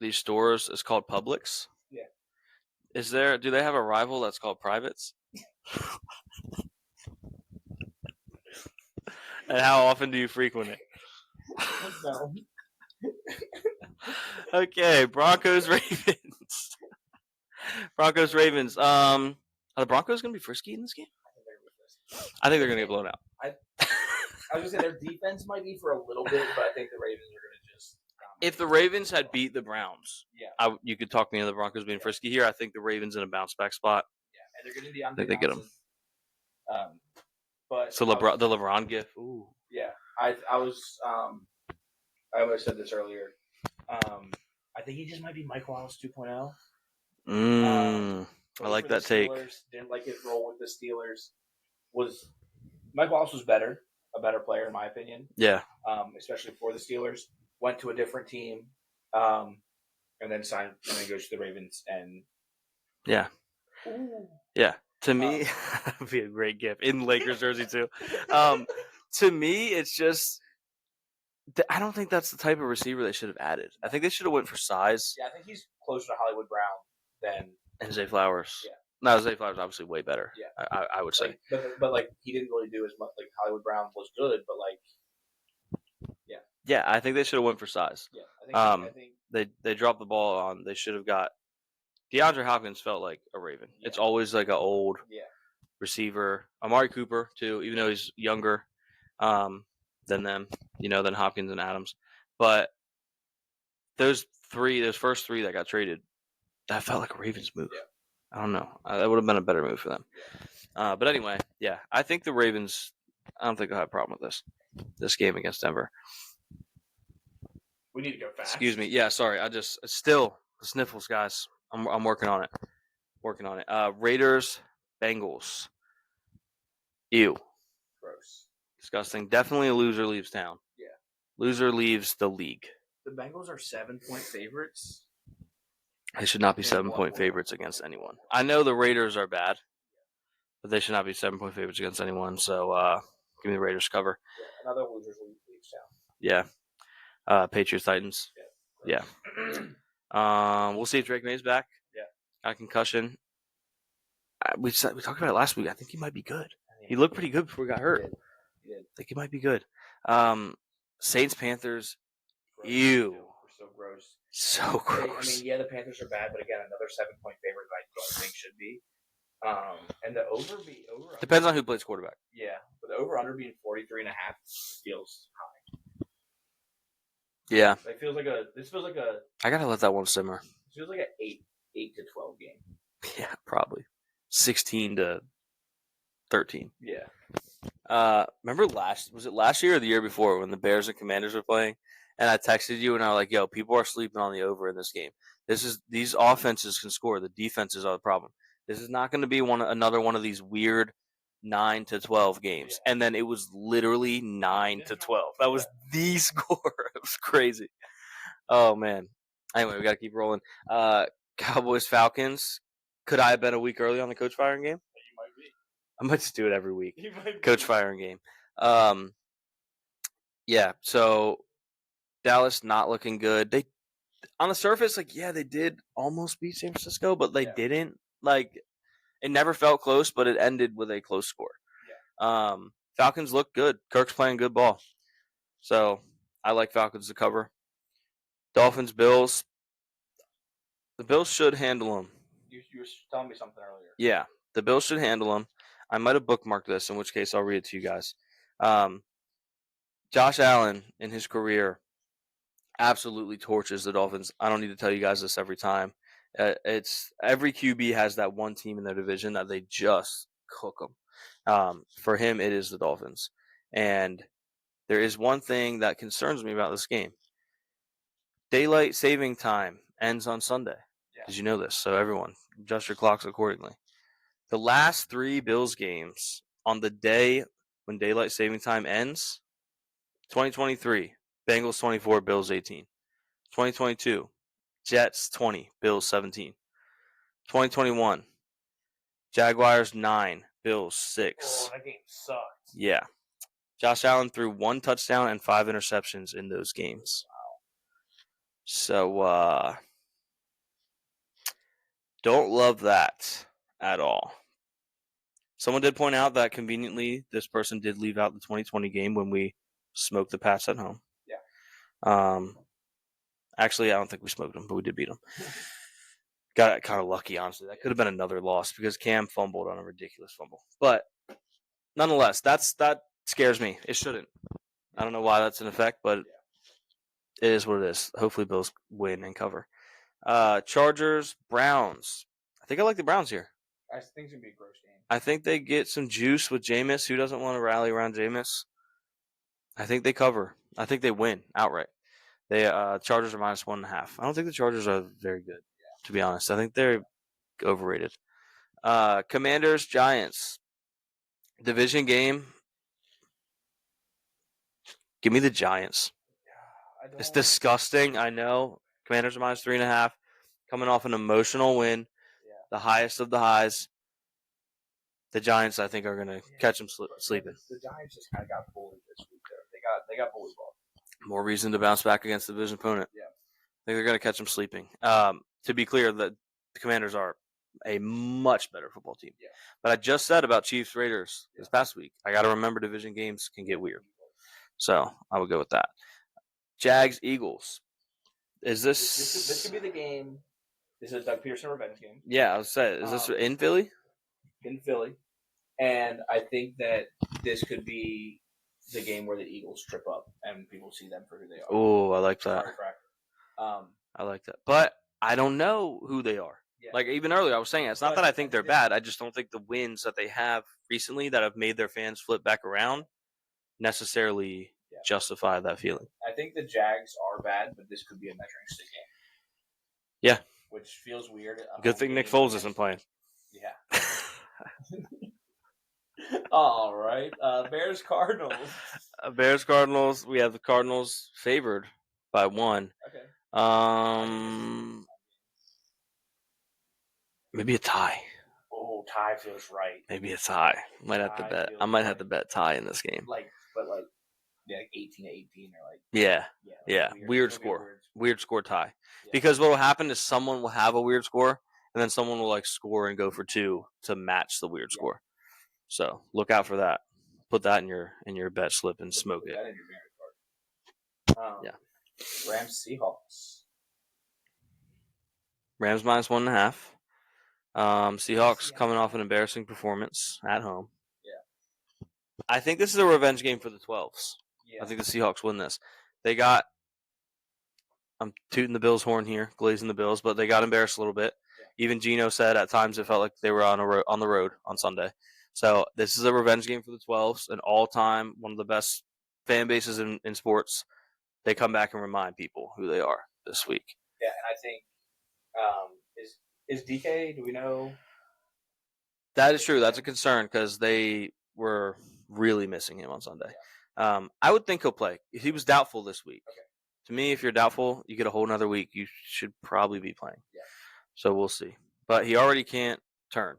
these stores. It's called Publix. Yeah. Do they have a rival that's called Privates? And how often do you frequent it? No. Okay, Broncos, Ravens. Broncos, Ravens. Are the Broncos going to be frisky in this game? I think they're going to get blown out. I was going to say their defense might be for a little bit, but I think the Ravens are going to just... If the Ravens had beat the Browns, yeah, you could talk me into the Broncos being frisky here. I think the Ravens in a bounce back spot. Yeah, and they're going to be on. I think they get them. But so the LeBron gif. Ooh. Yeah, I always said this earlier. I think he just might be Mike Wallace 2.0. I like that take. Didn't like his role with the Steelers. Mike Wallace was a better player in my opinion. Yeah. Especially for the Steelers. Went to a different team, and then signed, and then goes to the Ravens, and yeah, ooh. Yeah. To me, that'd be a great gift in Lakers jersey too. To me, it's just I don't think that's the type of receiver they should have added. I think they should have went for size. Yeah, I think he's closer to Hollywood Brown than Zay Flowers. Yeah. No, Zay Flowers obviously way better. Yeah, I would say. But he didn't really do as much. Like Hollywood Brown was good, but yeah. Yeah, I think they should have went for size. Yeah, I think they dropped the ball on. They should have got. DeAndre Hopkins felt like a Raven. Yeah. It's always like an old receiver. Amari Cooper too, even though he's younger than them, than Hopkins and Adams. But those first three that got traded, that felt like a Ravens move. Yeah. I don't know. That would have been a better move for them. Yeah. But anyway, yeah, I think the Ravens. I don't think they'll have a problem with this game against Denver. We need to go fast. Excuse me. Yeah, sorry. Still the sniffles, guys. I'm working on it. Raiders, Bengals. Ew. Gross. Disgusting. Definitely a loser leaves town. Yeah. Loser leaves the league. The Bengals are 7-point favorites. They should not be 7-point favorites against anyone. I know the Raiders are bad, but they should not be 7-point favorites against anyone. So give me the Raiders cover. Yeah, another losers leaves town. Yeah. Patriots, Titans. Yeah. We'll see if Drake May's back. Yeah. Got a concussion. We talked about it last week. I think he might be good. He looked pretty good before he got hurt. He did. I think he might be good. Saints, Panthers. Gross. Ew. So gross. So gross. I mean, yeah, the Panthers are bad, but again, another 7-point favorite that I don't think should be. And the over depends on who plays quarterback. Yeah, but the over/under being 43.5 feels high. Yeah. This feels like a. I gotta let that one simmer. It feels like an 8 to 12 game. Yeah, probably 16 to 13. Yeah. Remember was it last year or the year before when the Bears and Commanders were playing? And I texted you and I was like, "Yo, people are sleeping on the over in this game. These offenses can score. The defenses are the problem. This is not going to be another one of these weird 9 to 12 games." Yeah. And then it was literally 9 to 12. That was the score. It was crazy. Oh man. Anyway, we got to keep rolling. Cowboys Falcons. Could I have been a week early on the coach firing game? You might be. I might just do it every week. You might Coach be. firing game. Yeah. So Dallas not looking good. They on the surface, they did almost beat San Francisco, but they didn't. It never felt close, but it ended with a close score. Yeah. Falcons look good. Kirk's playing good ball. So I like Falcons to cover. Dolphins, Bills. The Bills should handle them. You were telling me something earlier. Yeah, the Bills should handle them. I might have bookmarked this, in which case I'll read it to you guys. Josh Allen, in his career, absolutely torches the Dolphins. I don't need to tell you guys this every time. It's every QB has that one team in their division that they just cook them. For him, it is the Dolphins. And there is one thing that concerns me about this game. Daylight saving time ends on Sunday. Did you know this? So everyone, adjust your clocks accordingly. The last 3 Bills games on the day when daylight saving time ends, 2023, Bengals 24, Bills 18. 2022, Jets 20, Bills 17. 2021, Jaguars 9, Bills 6. Oh, that game sucked. Yeah. Josh Allen threw 1 touchdown and 5 interceptions in those games. Wow. So, don't love that at all. Someone did point out that conveniently this person did leave out the 2020 game when we smoked the Pats at home. Yeah. Actually, I don't think we smoked them, but we did beat them. Got kind of lucky, honestly. That could have been another loss because Cam fumbled on a ridiculous fumble. But nonetheless, that scares me. It shouldn't. I don't know why that's in effect, but it is what it is. Hopefully Bills win and cover. Chargers, Browns. I think I like the Browns here. I think it's going to be a gross game. I think they get some juice with Jameis. Who doesn't want to rally around Jameis? I think they cover. I think they win outright. They Chargers are -1.5. I don't think the Chargers are very good, to be honest. I think they're overrated. Commanders, Giants. Division game. Give me the Giants. It's disgusting, I know. Commanders are -3.5. Coming off an emotional win. The highest of the highs. The Giants, I think, are going to catch them sleeping. The Giants just kind of got bullied this week, though. They got bullied ball. More reason to bounce back against the division opponent. Yeah. I think they're going to catch them sleeping. To be clear, the Commanders are a much better football team. Yeah. But I just said about Chiefs Raiders this past week. I got to remember division games can get weird. So I would go with that. Jags Eagles. Is this could be the game? This is a Doug Peterson revenge game. Yeah, I was saying. Is this in Philly? In Philly, and I think that this could be the game where the Eagles trip up and people see them for who they are. Oh, I like that. I like that, but I don't know who they are. Yeah. Like even earlier, I was saying it's not that I think they're bad. I just don't think the wins that they have recently that have made their fans flip back around necessarily justify that feeling. I think the Jags are bad, but this could be a measuring stick game. Yeah, which feels weird. Good thing Nick Foles isn't playing. Yeah. All right. Bears Cardinals. Bears Cardinals. We have the Cardinals favored by 1. Okay. Maybe a tie. Oh, tie feels right. Maybe a tie. Might have to bet. I might have to bet tie in this game. Like 18-18 or like. Yeah. Weird score. Weird score tie. Yeah. Because what will happen is someone will have a weird score, and then someone will score and go for 2 to match the weird score. So look out for that. Put that in your bet slip and smoke it. That in your card. Rams Seahawks. Rams -1.5. Seahawks coming off an embarrassing performance at home. Yeah. I think this is a revenge game for the 12s. Yeah. I think the Seahawks win this. I'm tooting the Bills' horn here, glazing the Bills, but they got embarrassed a little bit. Yeah. Even Gino said at times it felt like they were on the road on Sunday. So this is a revenge game for the 12s, an all-time, one of the best fan bases in sports. They come back and remind people who they are this week. Yeah, and I think is DK, do we know? That is true. That's a concern because they were really missing him on Sunday. I would think he'll play. He was doubtful this week. To me, if you're doubtful, you get a whole another week. You should probably be playing. Yeah. So we'll see. But he already can't turn.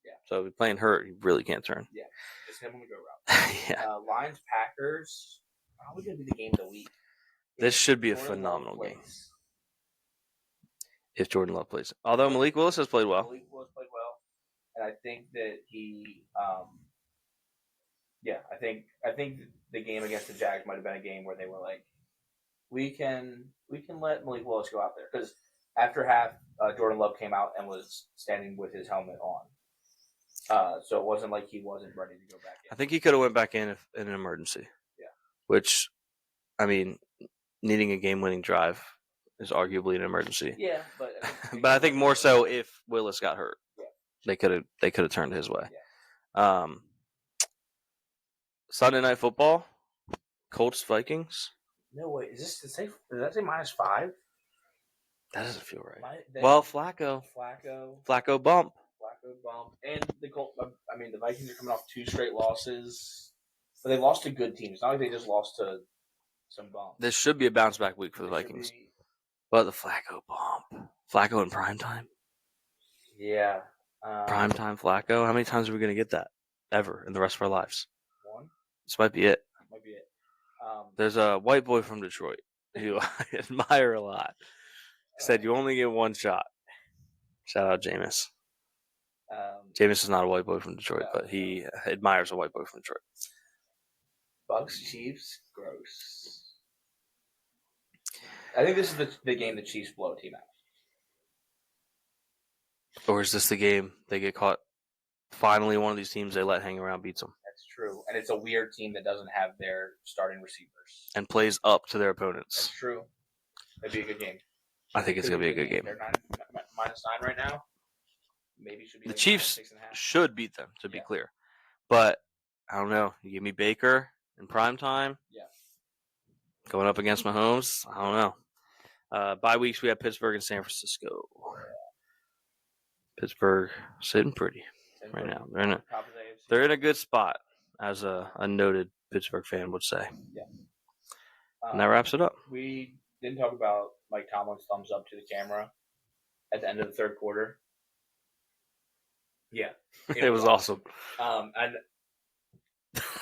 Yeah. So if he's playing hurt, he really can't turn. Yeah. Just him on the go route. Yeah. Lions Packers. Probably gonna be the game of the week. This should be a phenomenal game. If Jordan Love plays. Although Malik Willis has played well. Malik Willis played well. And I think that he I think the game against the Jags might have been a game where they were like, we can let Malik Willis go out there, because after half, Jordan Love came out and was standing with his helmet on, so it wasn't like he wasn't ready to go back in. I think he could have went back in in an emergency. Yeah, which, I mean, needing a game-winning drive is arguably an emergency. Yeah, but but I think more so if Willis got hurt, yeah, they could have turned his way. Yeah. Sunday Night Football, Colts Vikings. No way. Does that say -5? That doesn't feel right. Flacco bump. And the Vikings are coming off 2 straight losses, but they lost to good teams. Not like they just lost to some bumps. This should be a bounce back week for the Vikings. But the Flacco bump, Flacco in primetime. Yeah. Primetime Flacco. How many times are we going to get that ever in the rest of our lives? One. This might be it. There's a white boy from Detroit who I admire a lot. He said you only get one shot. Shout out Jameis. Jameis is not a white boy from Detroit, but he admires a white boy from Detroit. Bucks Chiefs, gross. I think this is the game the Chiefs blow a team out. Or is this the game they get caught? Finally, one of these teams they let hang around beats them. That's true. And it's a weird team that doesn't have their starting receivers. And plays up to their opponents. That's true. That'd be a good game. I think it's going to be a good game. They're -9 right now. Maybe should be the Chiefs should beat them, to be clear. But, I don't know. You give me Baker in prime time. Yeah. Going up against Mahomes. I don't know. Bye weeks, we have Pittsburgh and San Francisco. Yeah. Pittsburgh sitting pretty right now. They're in a good spot, as a noted Pittsburgh fan would say. Yeah. And that wraps it up. We didn't talk about Mike Tomlin's thumbs up to the camera at the end of the third quarter. Yeah. It was awesome. And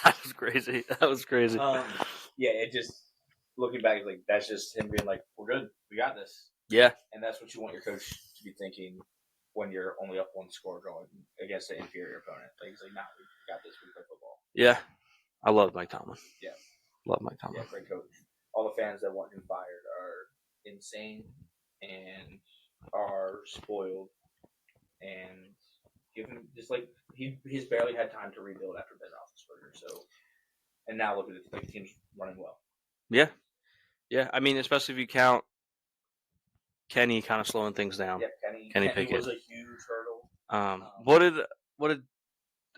that was crazy. Yeah, it just, looking back, like, that's just him being like, we're good. We got this. Yeah. And that's what you want your coach to be thinking when you're only up 1 score going against an inferior opponent. Like, he's like, nah, we got this. We play football. Yeah. I love Mike Tomlin. Yeah. Love Mike Tomlin. Yeah, great coach. All the fans that want him fired are insane and are spoiled, and give him just like he's barely had time to rebuild after Ben Roethlisberger. So, and now look at it, like, the team's running well. Yeah, yeah. I mean, especially if you count Kenny kind of slowing things down. Yeah, Kenny Pickett was a huge hurdle.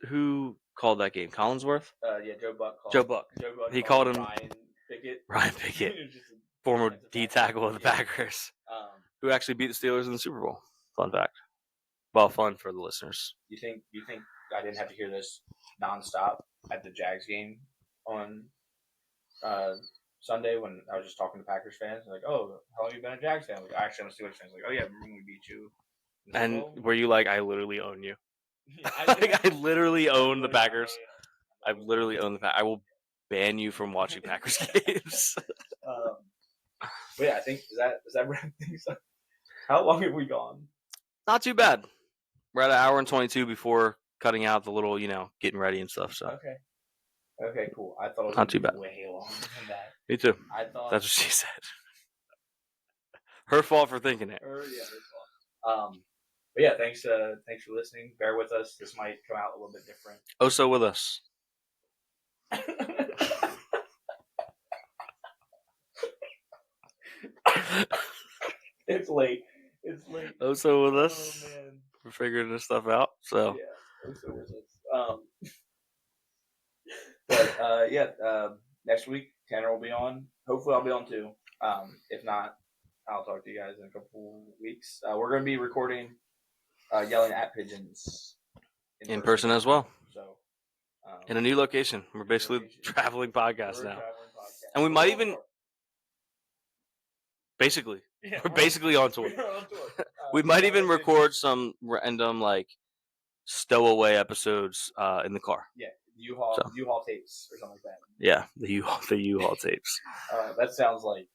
Who called that game? Collinsworth? Yeah, Joe Buck. Joe Buck. He called him Ryan Pickett, former D tackle of the Packers, who actually beat the Steelers in the Super Bowl. Fun fact. Well, fun for the listeners. You think I didn't have to hear this nonstop at the Jags game on Sunday when I was just talking to Packers fans? Like, oh, how long have you been a Jags fan? Like, actually, I'm a Steelers fan. Like, oh yeah, remember when we beat you? And were you like, I literally own you? I literally own the Packers. I literally own the Packers. I will ban you from watching Packers games. But yeah, I think is that wrap things up? How long have we gone? Not too bad. We're at 1 hour and 22 before cutting out the little, getting ready and stuff. So okay, cool. I thought it was not too bad. Way longer than that. Me too. I thought that's what she said. Her fault for thinking it. Her fault. But yeah, thanks for listening. Bear with us. This might come out a little bit different. Oh, so with us. It's late. Oh, so with us. Oh, man. We're figuring this stuff out. So yeah. So with us. Next week Tanner will be on. Hopefully I'll be on too. If not, I'll talk to you guys in a couple weeks. We're going to be recording yelling at pigeons in person as well. So in a new location. We're basically traveling podcast now. And we might even Basically, we're basically on tour. We might even record some random like stowaway episodes in the car. Yeah, U-Haul tapes or something like that. Yeah, the U-Haul tapes. That sounds like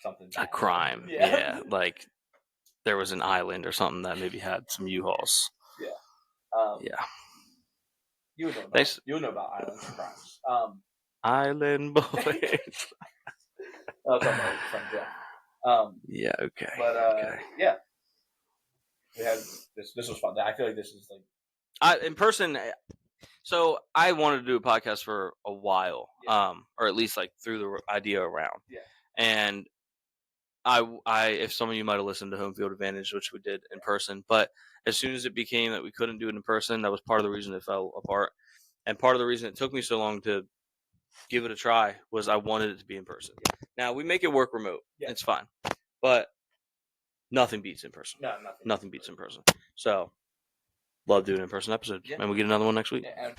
something bad. A crime. Yeah, like there was an island or something that maybe had some U-Hauls. Yeah. Yeah. You would know about islands and crimes. Island boys. I'll talk about your friend Jeff. Yeah. Okay. But okay. Yeah, we had this. This was fun. I feel like this is like in person. So I wanted to do a podcast for a while, or at least like threw the idea around. Yeah. And I, if some of you might have listened to Home Field Advantage, which we did in person, but as soon as it became that we couldn't do it in person, that was part of the reason it fell apart. And part of the reason it took me so long to give it a try was I wanted it to be in person. Yeah. Now we make it work remote. Yeah. It's fine, but nothing beats in person. No, nothing beats in person. So love doing in-person episodes. Yeah. And we get another one next week. Yeah.